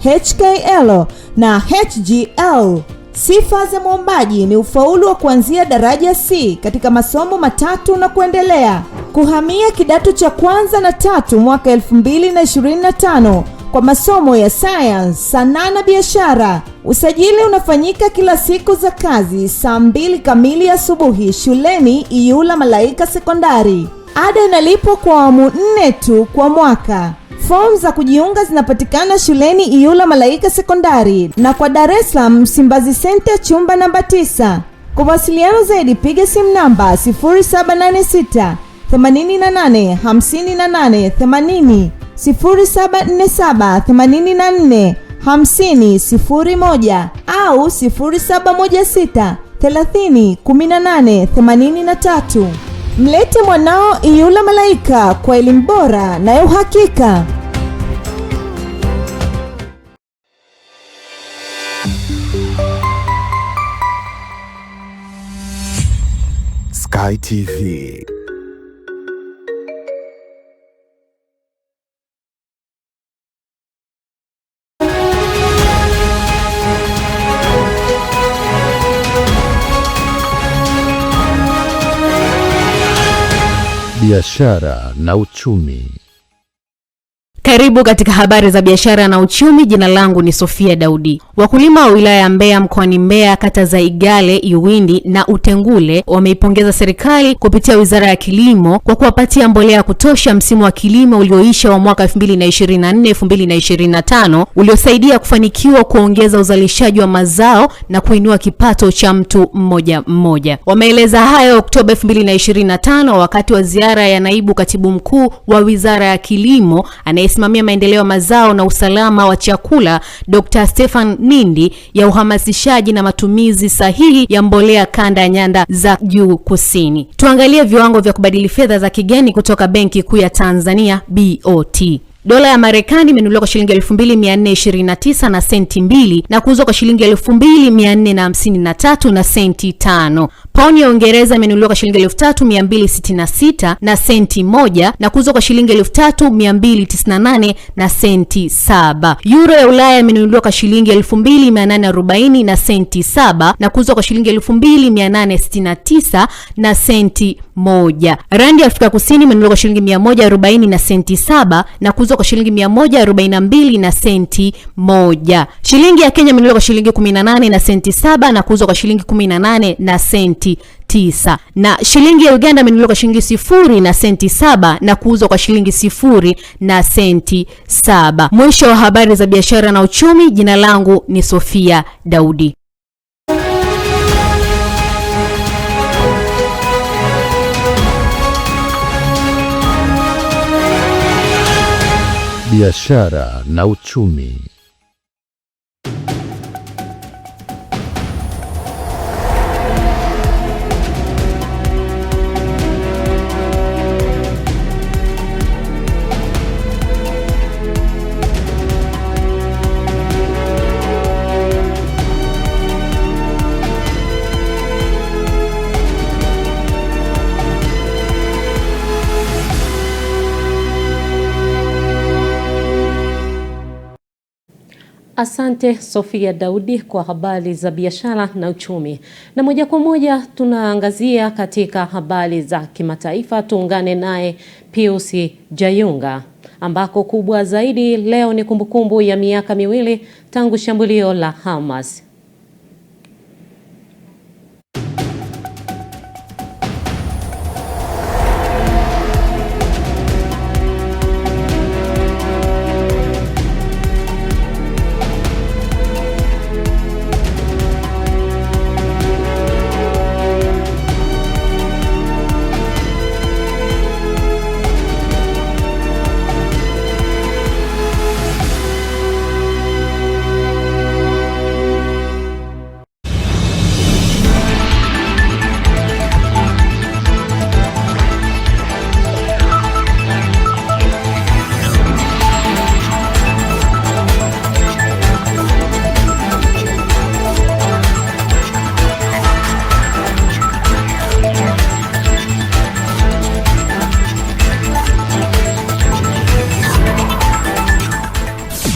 HKL na HGL. Sifa za mwombaji ni ufaulu wa kuanzia daraja C katika masomo matatu na kuendelea. Kuhamia kidato cha kwanza na 3 mwaka 2025 kwa masomo ya science, sanaa na biashara. Usajili unafanyika kila siku za kazi saa 2 kamili asubuhi shuleni Iyula Malaika Sekondari. Ada inalipwa kwa awamu 4 tu kwa mwaka. Form za kujiunga zinapatikana shuleni Iyula Malaika Sekondari na kwa Dar es Salaam Msimbazi Center chumba namba 9. Kwa mawasiliano zaidi piga simu namba 0786 88 58 80, 0747 84 50 01 au 0716 30 18 83. Mlete mwanao Iyula Malaika kwa elimu bora na ya uhakika. Sky TV. Biashara na uchumi. Karibu katika habari za biashara na uchumi. Jina langu ni Sofia Daudi. Wakulima wa wilaya ya Mbeya mkoani Mbeya, kata za Igale, Iwindi na Utengule wameipongeza serikali kupitia Wizara ya Kilimo kwa kuwapatia mbolea ya kutosha msimu wa kilimo ulioisha wa mwaka 2024-2025 uliosaidia kufanikiwa kuongeza uzalishaji wa mazao na kuinua kipato cha mtu mmoja mmoja. Wameeleza hayo Oktoba 2025 wakati wa ziara ya naibu katibu mkuu wa Wizara ya Kilimo anayesimamia maendeleo ya mazao na usalama wa chakula Dr. Stefan Nindi ya uhamasishaji na matumizi sahihi ya mbolea kanda ya nyanda za juu kusini. Tuangalie viwango vya kubadili fedha za kigeni kutoka Benki Kuu ya Tanzania BOT. Dola ya Marekani imenunuliwa kwa shilingi 2429 na senti 2 na kuuzwa kwa shilingi 2453 na senti 5. Pauni ya Uingereza imenunuliwa kwa shilingi 3266 na senti 1 na kuuzwa kwa shilingi 3298 na senti 7. Euro ya Ulaya imenunuliwa kwa shilingi 2840 na senti 7 na kuuzwa kwa shilingi 2869 na senti 1. Randi ya Afrika Kusini imenunuliwa kwa shilingi 140 na senti 7 na kuuzwa kwa shilingi 142 na senti 1. Shilingi ya Kenya imenunuliwa kwa shilingi 18 na senti 7 na kuuzwa kwa shilingi 18 na senti senti 9, na shilingi ya Uganda imenunuliwa kwa shilingi 0 na senti 7 na kuuzwa kwa shilingi 0 na senti 7. Mwisho wa habari za biashara na uchumi. Jina langu ni Sofia Daudi. Biashara na uchumi. Asante Sofia Daudi kwa habari za biashara na uchumi. Na moja kwa moja tunaangazia katika habari za kimataifa. Tuungane naye Pius Jayunga, ambako kubwa zaidi leo ni kumbukumbu ya miaka 2 tangu shambulio la Hamas.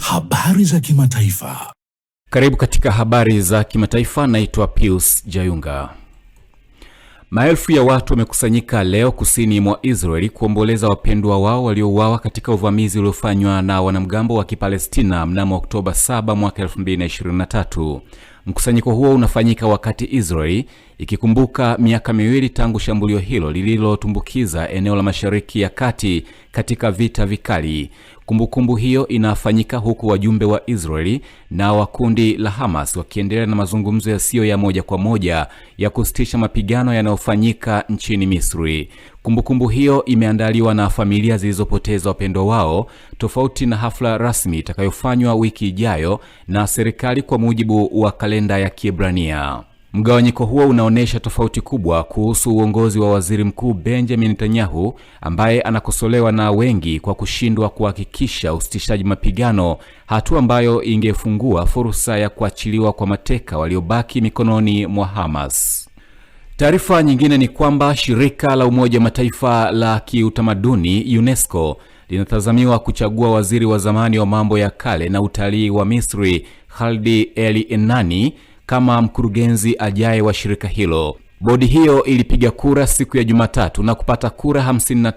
Habari za kimataifa. Karibu katika habari za kimataifa. Naitwa Pius Jayunga. Maelfu ya watu wamekusanyika leo kusini mwa Israeli kuomboleza wapendwa wao waliouawa katika uvamizi uliofanywa na wanamgambo wa Kipalestina mnamo Oktoba 7 mwaka 2023. Mkusanyiko huo unafanyika wakati Israeli ikikumbuka miaka 2 tangu shambulio hilo lililotumbukiza eneo la Mashariki ya Kati katika vita vikali. Kumbukumbu hiyo inafanyika huku wajumbe wa Israeli na wa kundi la Hamas wakiendelea na mazungumzo yasiyo ya moja kwa moja ya kusitisha mapigano yanayofanyika nchini Misri. Kumbukumbu hiyo imeandaliwa na familia zilizopoteza wapendwa wao, tofauti na hafla rasmi itakayofanywa wiki ijayo na serikali kwa mujibu wa kalenda ya Kiebrania. Mgawanyiko huo unaonesha tofauti kubwa kuhusu uongozi wa Waziri Mkuu Benjamin Netanyahu, ambaye anakosolewa na wengi kwa kushindwa kuhakikisha usitishaji mapigano, hatua ambayo ingefungua fursa ya kuachiliwa kwa mateka waliobaki mikononi mwa Hamas. Taarifa nyingine ni kwamba shirika la Umoja wa Mataifa la kiutamaduni UNESCO linatazamiwa kuchagua waziri wa zamani wa mambo ya kale na utalii wa Misri Khaldi El Enani kama mkurugenzi ajaye wa shirika hilo. Bodi hiyo ilipiga kura siku ya Jumatatu na kupata kura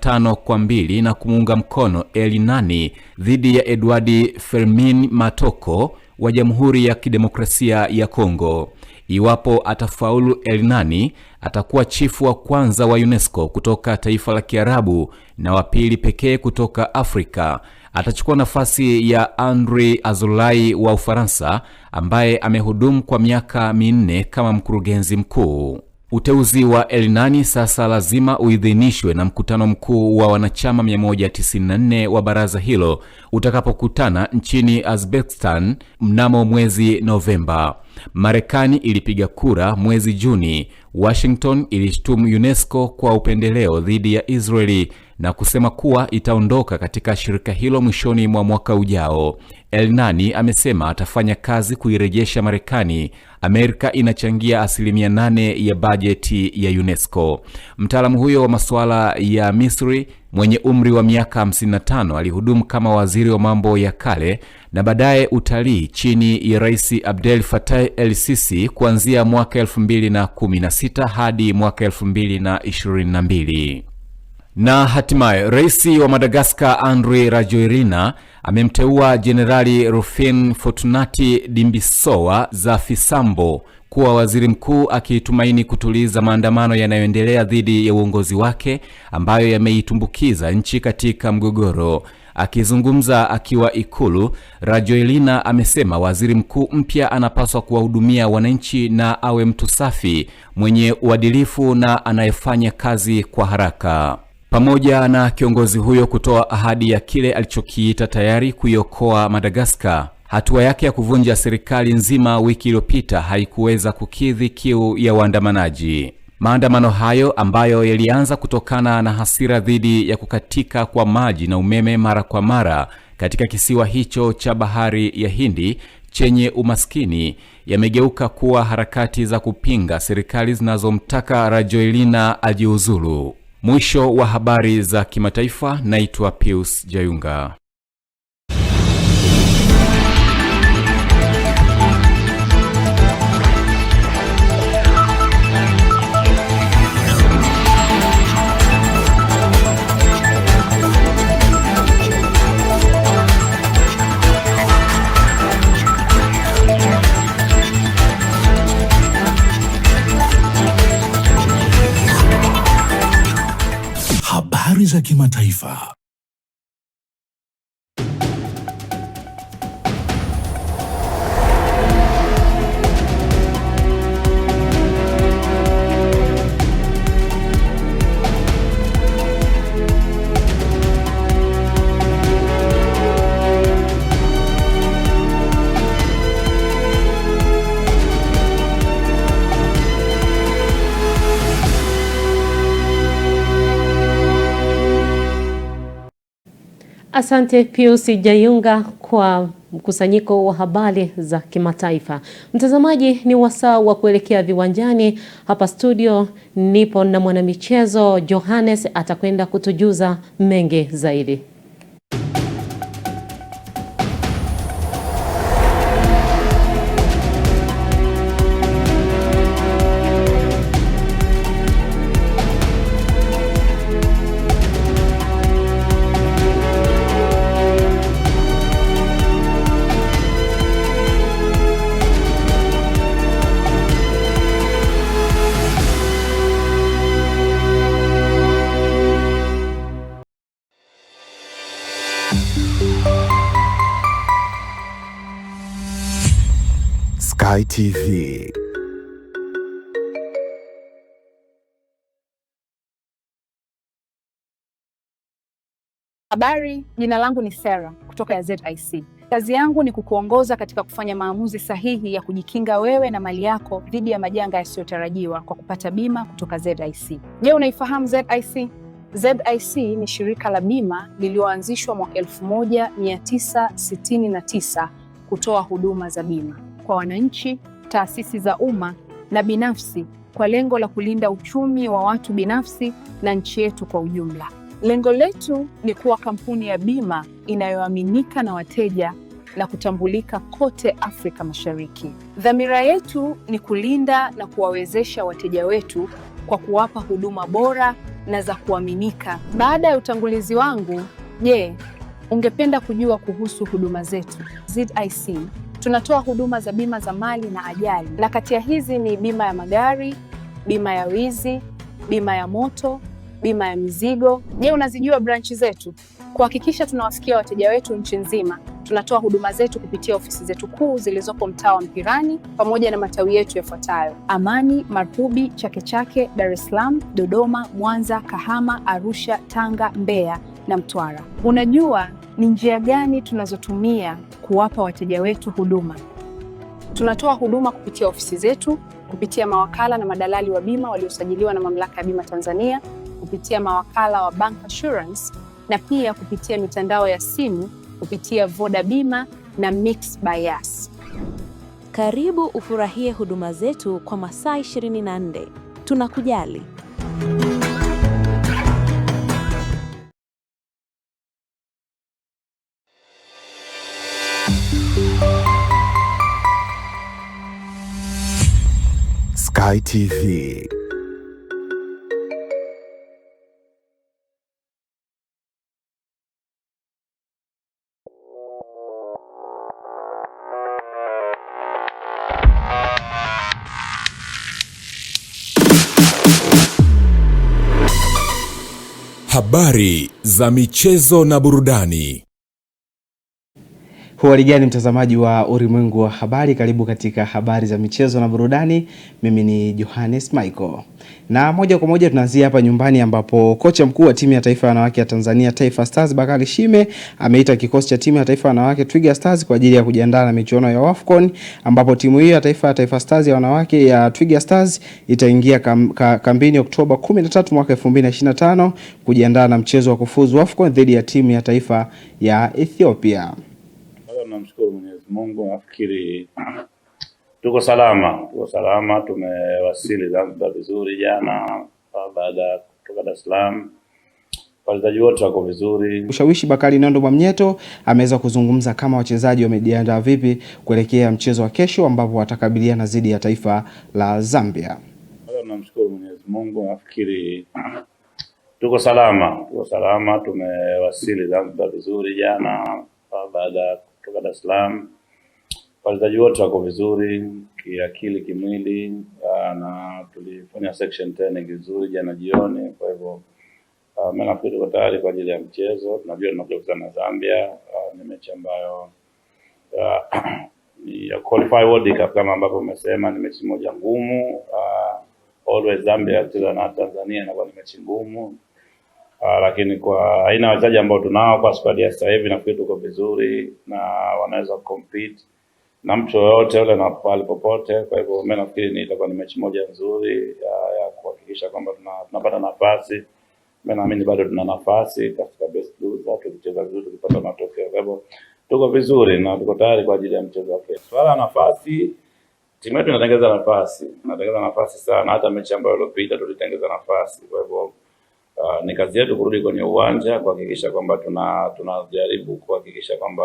55-2 na kumuunga mkono El Enani dhidi ya Edouard Firmin Matoko wa Jamhuri ya Kidemokrasia ya Kongo. Iwapo atafaulu, El Enani atakuwa chifu wa kwanza wa UNESCO kutoka taifa la Kiarabu na wa pili pekee kutoka Afrika. Atachukua nafasi ya André Azoulay wa Ufaransa ambaye amehudumu kwa miaka 4 kama mkurugenzi mkuu. Uteuzi wa El Enani sasa lazima uidhinishwe na mkutano mkuu wa wanachama 194 wa baraza hilo utakapokutana nchini Uzbekistan mnamo mwezi Novemba. Marekani ilipiga kura mwezi Juni. Washington ilishtumu UNESCO kwa upendeleo dhidi ya Israeli na kusema kuwa itaondoka katika shirika hilo mwishoni mwa mwaka ujao. El Enani amesema atafanya kazi kuirejesha Marekani. Amerika inachangia 8% ya bajeti ya UNESCO. Mtaalamu huyo wa masuala ya Misri mwenye umri wa miaka 55 alihudumu kama waziri wa mambo ya kale na baadaye utalii chini ya Rais Abdel Fattah el-Sisi kuanzia mwaka 2016 hadi mwaka 2022. Na hatimaye Rais wa Madagascar Andry Rajoelina amemteua Jenerali Rufin Fortunati Dimbisoa za Fisambo kuwa waziri mkuu akitumaini kutuliza maandamano yanayoendelea dhidi ya uongozi wake ambayo yameitumbukiza nchi katika mgogoro. Akizungumza akiwa Ikulu, Rajoelina amesema waziri mkuu mpya anapaswa kuwahudumia wananchi na awe mtu safi, mwenye uadilifu na anayefanya kazi kwa haraka. Pamoja na kiongozi huyo kutoa ahadi ya kile alichokiita tayari kuiokoa Madagascar, hatua yake ya kuvunja serikali nzima wiki iliyopita haikuweza kukidhi kiu ya waandamanaji. Maandamano hayo ambayo yalianza kutokana na hasira dhidi ya kukatika kwa maji na umeme mara kwa mara katika kisiwa hicho cha bahari ya Hindi chenye umaskini yamegeuka kuwa harakati za kupinga serikali zinazomtaka Rajoelina ajiuzulu. Mwisho wa habari za kimataifa. Naitwa Pius Jayunga. Habari za kimataifa. Asante Pius Jayunga kwa mkusanyiko wa habari za kimataifa. Mtazamaji, ni wasaa wa kuelekea viwanjani. Hapa studio nipo na mwanamichezo Johannes, atakwenda kutujuza mengi zaidi. Sky TV. Habari, jina langu ni Sarah kutoka ya ZIC. Kazi yangu ni kukuongoza katika kufanya maamuzi sahihi ya kujikinga wewe na mali yako dhidi ya majanga yasiyotarajiwa kwa kupata bima kutoka ZIC. Je, unaifahamu ZIC? ZIC ni shirika la bima lililoanzishwa mwaka 1969 kutoa huduma za bima kwa wananchi, taasisi za umma na binafsi kwa lengo la kulinda uchumi wa watu binafsi na nchi yetu kwa ujumla. Lengo letu ni kuwa kampuni ya bima inayoaminika na wateja na kutambulika kote Afrika Mashariki. Dhamira yetu ni kulinda na kuwawezesha wateja wetu kwa kuwapa huduma bora na za kuaminika. Baada ya utangulizi wangu, je, ungependa kujua kuhusu huduma zetu? ZIC tunatoa huduma za bima za mali na ajali, na kati ya hizi ni bima ya magari, bima ya wizi, bima ya moto, bima ya mizigo. Je, unazijua branchi zetu? Kuhakikisha tunawafikia wateja wetu nchi nzima, tunatoa huduma zetu kupitia ofisi zetu kuu zilizopo mtaa wa Mpirani pamoja na matawi yetu yafuatayo: Amani, Marhubi, Chake Chake, Dar es Salaam, Dodoma, Mwanza, Kahama, Arusha, Tanga, Mbeya na Mtwara. Unajua ni njia gani tunazotumia kuwapa wateja wetu huduma? Tunatoa huduma kupitia ofisi zetu, kupitia mawakala na madalali wa bima waliosajiliwa na Mamlaka ya Bima Tanzania, kupitia mawakala wa Bank Assurance na pia kupitia mitandao ya simu kupitia Voda Bima na Mix by Yas. Karibu ufurahie huduma zetu kwa masaa 24. Tunakujali. Sky TV. Habari za michezo na burudani. Huwali gani mtazamaji wa Ulimwengu wa Habari, karibu katika habari za michezo na burudani. Mimi ni Johannes Michael. Na moja kwa moja tunaanzia hapa nyumbani ambapo kocha mkuu wa timu ya taifa ya wanawake ya Tanzania Taifa Stars Bakari Shime ameita kikosi cha timu ya taifa ya wanawake Twiga Stars kwa ajili ya kujiandaa na michuano ya AFCON, ambapo timu hiyo ya Taifa Stars ya wanawake ya Twiga Stars itaingia kambini Oktoba 13 mwaka 2025 kujiandaa na mchezo wa kufuzu AFCON dhidi ya timu ya taifa ya Ethiopia. Namshukuru Mwenyezi Mungu, nafikiri tuko salama, tumewasili Zanzibar vizuri jana baada ya kutoka Dar es Salaam. Wachezaji wote wako vizuri. Ushawishi Bakari Nondo Mwamnyeto ameweza kuzungumza kama wachezaji wamejiandaa vipi kuelekea mchezo wa kesho ambapo watakabiliana dhidi ya taifa la Zambia. Namshukuru Mwenyezi Mungu, nafikiri tuko salama, tumewasili Zanzibar vizuri jana baada ya kutoka Dar es Salaam. Wachezaji wote wako vizuri kiakili, kimwili, na tulifanya section training vizuri jana jioni. Kwa hivyo mimi nafikiri tuko tayari kwa ajili ya mchezo. Tunajua tunakuja na Zambia, ni mechi ambayo ya qualify World Cup kama ambavyo umesema, ni mechi moja ngumu. Always Zambia kucheza na Tanzania inakuwa ni mechi ngumu. Lakini kwa aina ya wachezaji ambao tunao kwa squad ya sasa hivi nafikiri tuko vizuri na wanaweza compete na mtu yote yule na pale popote. Kwa hivyo mimi nafikiri itakuwa ni mechi moja nzuri ya kuhakikisha kwamba tunapata nafasi. Mimi naamini bado tuna nafasi katika best loser, tukicheza vizuri tukipata matokeo. Kwa hivyo tuko vizuri na tuko tayari kwa ajili ya mchezo wa kesho. Swala nafasi, timu yetu inatengeneza nafasi sana. Hata mechi ambayo iliyopita tulitengeneza nafasi. Kwa hivyo ni kazi yetu kurudi kwenye uwanja kuhakikisha kwamba tunajaribu kuhakikisha kwamba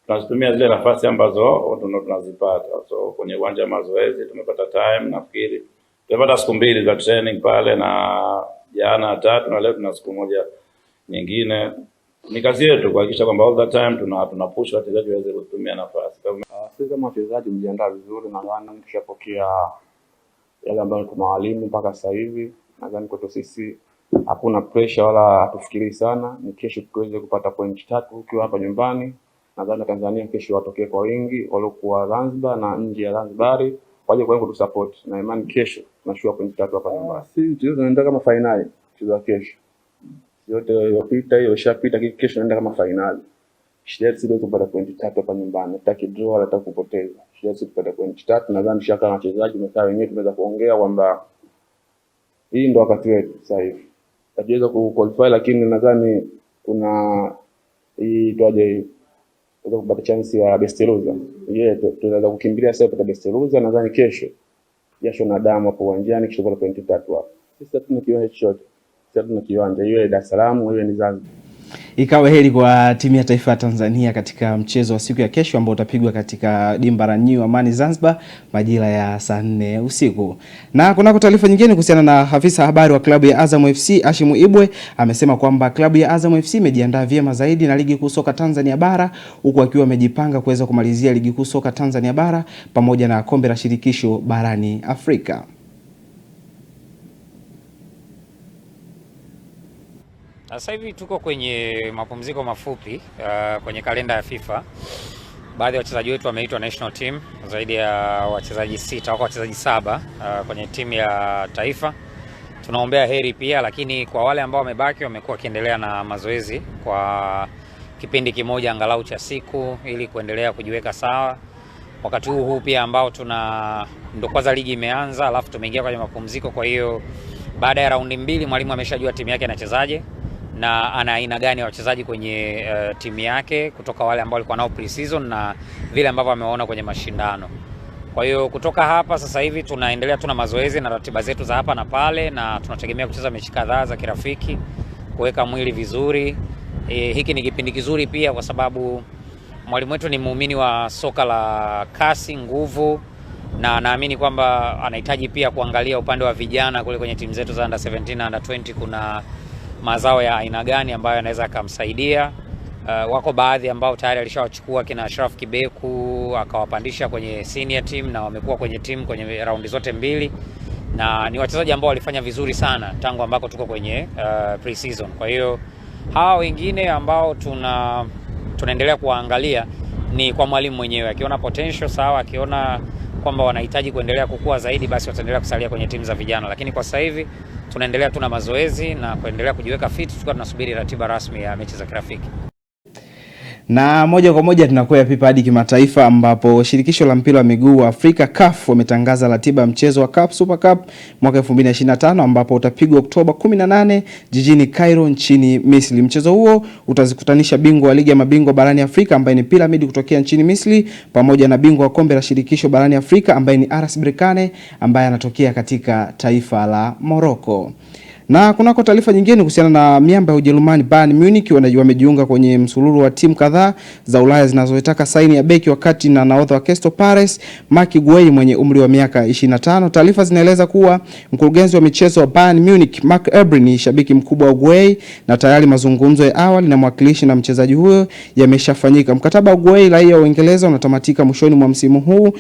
tunazitumia zile nafasi ambazo tunazipata. So kwenye uwanja wa mazoezi tumepata time, nafikiri tumepata siku 2 za training pale, na jana 3 na leo tuna siku moja nyingine. Ni kazi yetu kuhakikisha kwamba all the time tunapush wachezaji waweze kutumia nafasi. Sisi kama wachezaji mjiandaa vizuri, na nadhani tushapokea yale ambayo tunawalimu mpaka sasa hivi. Nadhani kwetu sisi hakuna pressure wala hatufikiri sana. Ni kesho tuweze kupata point 3 ukiwa hapa nyumbani. Nadhani Tanzania kesho watokee kwa wingi, waliokuwa Zanzibar na nje ya Zanzibar waje kwa kutu support, na imani kesho tunashua point 3 hapa nyumbani. Sisi tunaenda kama finali mchezo wa kesho. Yote iliyopita hiyo ishapita, kesho tunaenda kama finali. Shida sisi kupata point 3 hapa nyumbani. Nataka draw wala nataka kupoteza. Shida sisi kupata point 3. Nadhani shaka na wachezaji mtaa wenyewe tunaweza kuongea kwamba hii ndo wakati wetu sasa hivi. Hatuweza kuqualify, lakini nadhani kuna hii tuaje kupata chance ya best loser. Tunaweza kukimbilia sasa kupata best loser. Nadhani kesho na damu hapo uwanjani kisha kwa point 3 hapo. Sisi hatuna kiwanja chochote. Sisi hatuna kiwanja. Iwe Dar es Salaam, iwe ni Zanzibar. Ikawa heri kwa timu ya taifa ya Tanzania katika mchezo wa siku ya kesho ambao utapigwa katika dimba la New Amani Zanzibar majira ya saa 4 usiku. Na kuna taarifa nyingine kuhusiana na afisa habari wa klabu ya Azam FC Ashimu Ibwe amesema kwamba klabu ya Azam FC imejiandaa vyema zaidi na ligi kuu soka Tanzania bara, huku akiwa amejipanga kuweza kumalizia ligi kuu soka Tanzania bara pamoja na kombe la shirikisho barani Afrika. Sasa hivi tuko kwenye mapumziko mafupi kwenye kalenda ya FIFA. Baadhi ya wachezaji wetu wameitwa national team, zaidi ya wachezaji 6 au wachezaji 7 kwenye timu ya taifa. Tunaombea heri pia, lakini kwa wale ambao wamebaki wamekuwa kiendelea na mazoezi kwa kipindi kimoja angalau cha siku ili kuendelea kujiweka sawa. Wakati huu pia ambao ndo kwanza ligi imeanza, alafu tumeingia kwenye mapumziko. Kwa hiyo baada ya raundi 2 mwalimu ameshajua timu yake inachezaje na ana aina gani ya wachezaji kwenye timu yake kutoka wale ambao walikuwa nao pre-season na vile ambavyo ameona kwenye mashindano. Kwa hiyo kutoka hapa sasa hivi tunaendelea tuna mazoezi na ratiba zetu za hapa na pale, na tunategemea kucheza mechi kadhaa za kirafiki, kuweka mwili vizuri. Hiki ni kipindi kizuri pia kwa sababu mwalimu wetu ni muumini wa soka la kasi, nguvu, na naamini kwamba anahitaji pia kuangalia upande wa vijana kule kwenye timu zetu za under 17 na under 20 kuna mazao ya aina gani ambayo yanaweza kumsaidia. Wako baadhi ambao tayari alishawachukua kina Ashraf Kibeku akawapandisha kwenye senior team na wamekuwa kwenye team kwenye raundi zote 2. na ni wachezaji ambao walifanya vizuri sana tangu ambako tuko kwenye pre-season. Kwa hiyo hawa wengine ambao tunaendelea kuwaangalia ni kwa mwalimu mwenyewe, akiona potential sawa, akiona kwamba wanahitaji kuendelea kukua zaidi, basi wataendelea kusalia kwenye timu za vijana. Lakini kwa sasa hivi tunaendelea tuna mazoezi na kuendelea kujiweka fit, tukiwa tunasubiri ratiba rasmi ya mechi za kirafiki. Na moja kwa moja tunakwea pipa hadi kimataifa, ambapo shirikisho la mpira wa miguu wa Afrika CAF wametangaza ratiba ya mchezo wa CAF Super Cup mwaka 2025 ambapo utapigwa Oktoba 18 jijini Cairo nchini Misri. Mchezo huo utazikutanisha bingwa wa ligi ya mabingwa barani Afrika ambaye ni Pyramid kutokea nchini Misri pamoja na bingwa wa kombe la shirikisho barani Afrika ambaye ni RS Berkane ambaye anatokea katika taifa la Morocco. Na kunako taarifa nyingine kuhusiana na miamba ya Ujerumani, Bayern Munich wamejiunga kwenye msururu wa timu kadhaa za Ulaya zinazotaka saini ya beki wakati na nahodha wa Crystal Palace Marc Guehi mwenye umri wa miaka 25. Taarifa zinaeleza kuwa mkurugenzi wa michezo wa Bayern Munich Marc Ebrey ni shabiki mkubwa wa Guehi na tayari mazungumzo ya awali na mwakilishi na mchezaji huyo yameshafanyika. Mkataba wa Guehi raia wa Uingereza unatamatika mwishoni mwa msimu huu.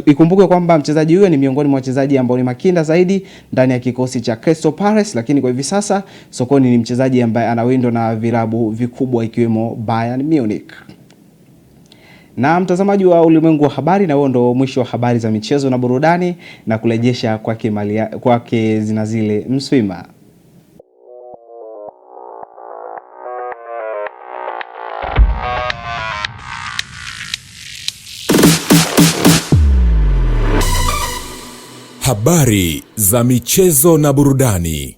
Ikumbuke kwamba mchezaji huyo ni miongoni mwa wachezaji ambao ni makinda zaidi ndani ya kikosi cha Crystal Palace, lakini kwa hivi sasa sokoni ni mchezaji ambaye anawindwa na vilabu vikubwa ikiwemo Bayern Munich. Na mtazamaji wa Ulimwengu wa Habari, na huo ndo mwisho wa habari za michezo na burudani, na kurejesha kwake Zinazile Mswima. Habari za michezo na burudani.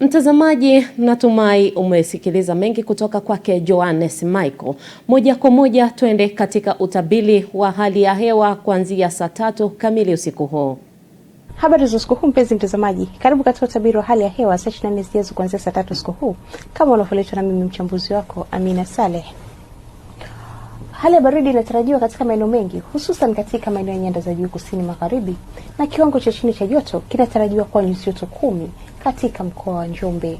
Mtazamaji, natumai umesikiliza mengi kutoka kwake Johannes Michael. Moja kwa moja tuende katika utabiri wa hali ya hewa kuanzia saa 3 kamili usiku huu. Habari za usiku huu mpenzi mtazamaji. Karibu katika utabiri wa hali ya hewa saa 24 zijazo kuanzia saa 3 usiku huu. Kama unavyoletwa na mimi mchambuzi wako Amina Saleh. Hali ya baridi inatarajiwa katika maeneo mengi, hususan katika maeneo ya nyanda za juu kusini magharibi, na kiwango cha chini cha joto kinatarajiwa kuwa nyuzi joto 10 katika mkoa wa Njombe.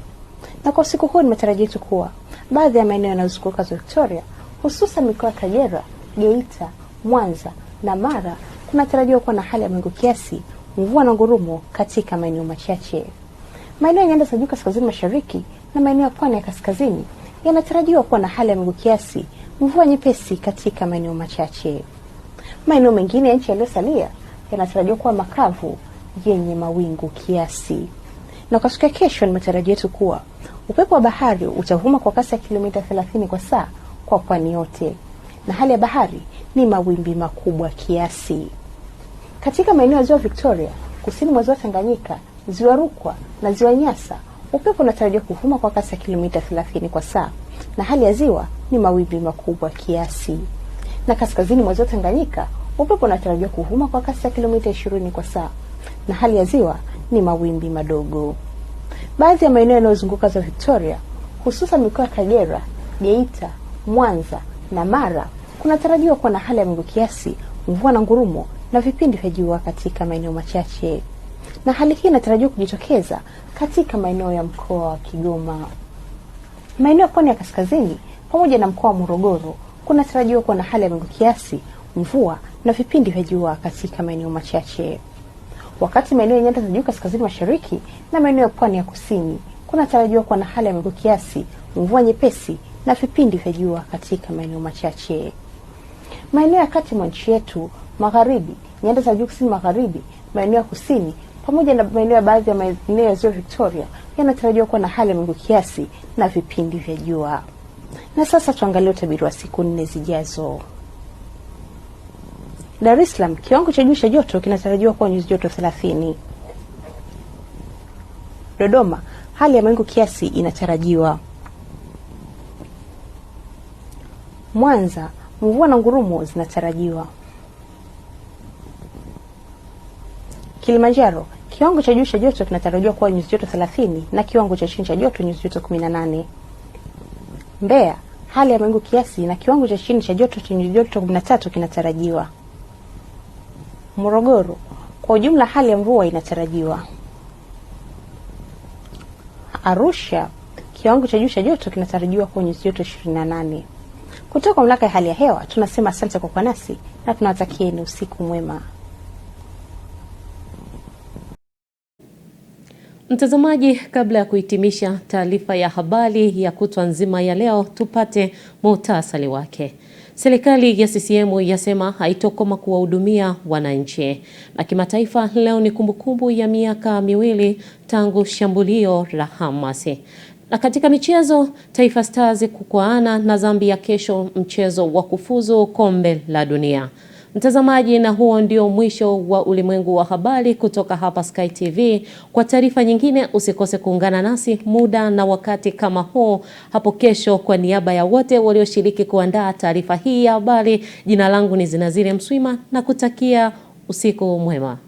Na kwa usiku huu ni matarajio yetu kuwa baadhi ya maeneo yanayozunguka Ziwa Victoria, hususan mikoa ya Kagera, Geita, Mwanza na Mara, kunatarajiwa kuwa na hali ya mawingu kiasi, mvua na ngurumo katika maeneo machache. Maeneo ya nyanda za juu kaskazini mashariki na maeneo ya pwani ya kaskazini yanatarajiwa kuwa na hali ya mawingu kiasi, mvua nyepesi katika maeneo machache. Maeneo mengine ya nchi yaliyosalia yanatarajiwa kuwa makavu yenye mawingu kiasi. Na kwa siku ya kesho ni matarajio yetu kuwa upepo wa bahari utavuma kwa kasi ya kilomita 30 kwa saa kwa pwani yote, na hali ya bahari ni mawimbi makubwa kiasi. Katika maeneo ya Ziwa Victoria, kusini mwa Ziwa Tanganyika, Ziwa Rukwa na Ziwa Nyasa, upepo unatarajiwa kuvuma kwa kasi ya kilomita 30 kwa saa, na hali ya ziwa ni mawimbi makubwa kiasi. Na kaskazini mwa Ziwa Tanganyika, upepo unatarajiwa kuvuma kwa kasi ya kilomita 20 kwa saa, na hali ya ziwa ni mawimbi madogo. Baadhi ya maeneo yanayozunguka Ziwa Victoria, hususan mikoa ya Kagera, Geita, Mwanza na Mara, kunatarajiwa kuwa na hali ya mawingu kiasi, mvua na ngurumo na vipindi vya jua katika maeneo machache. Na hali hii inatarajiwa kujitokeza katika maeneo ya mkoa wa Kigoma. Maeneo ya pwani ya kaskazini pamoja na mkoa wa Morogoro kunatarajiwa kuwa na hali ya mawingu kiasi, mvua na vipindi vya jua katika maeneo machache. Wakati maeneo ya nyanda za juu kaskazini mashariki na maeneo ya pwani ya kusini kunatarajiwa kuwa na hali ya mawingu kiasi, mvua nyepesi na vipindi vya jua katika maeneo machache. Maeneo ya kati mwa nchi yetu, magharibi, nyanda za juu kusini magharibi, maeneo ya kusini pamoja na maeneo ya baadhi ya maeneo ya Ziwa Victoria yanatarajiwa kuwa na hali ya mawingu kiasi na vipindi vya jua. Na sasa tuangalie utabiri wa siku 4 zijazo. Dar es Salaam, kiwango cha juu cha joto kinatarajiwa kuwa nyuzi joto 30. Dodoma, hali ya mawingu kiasi inatarajiwa. Mwanza, Mvua na ngurumo zinatarajiwa. Kilimanjaro, kiwango cha juu cha joto kinatarajiwa kuwa nyuzi joto 30 na kiwango cha chini cha joto nyuzi joto 18. Mbeya, hali ya mawingu kiasi na kiwango cha chini cha joto cha nyuzi joto 13 kinatarajiwa. Morogoro, kwa ujumla hali ya mvua inatarajiwa. Arusha, kiwango cha juu cha joto kinatarajiwa kuwa nyuzi joto 28. Kutoka Mamlaka ya Hali ya Hewa tunasema asante kwa kuwa nasi na tunawatakieni usiku mwema. Mtazamaji, kabla ya kuhitimisha taarifa ya habari ya kutwa nzima ya leo, tupate muhtasari wake. Serikali ya CCM yasema haitokoma kuwahudumia wananchi. Na kimataifa, leo ni kumbukumbu ya miaka 2 tangu shambulio la Hamas. Na katika michezo, Taifa Stars kukwaana na Zambia kesho mchezo wa kufuzu kombe la dunia. Mtazamaji, na huo ndio mwisho wa ulimwengu wa habari kutoka hapa Sky TV. Kwa taarifa nyingine usikose kuungana nasi muda na wakati kama huu hapo kesho. Kwa niaba ya wote walioshiriki kuandaa taarifa hii ya habari, jina langu ni Zinazire Mswima na kutakia usiku mwema.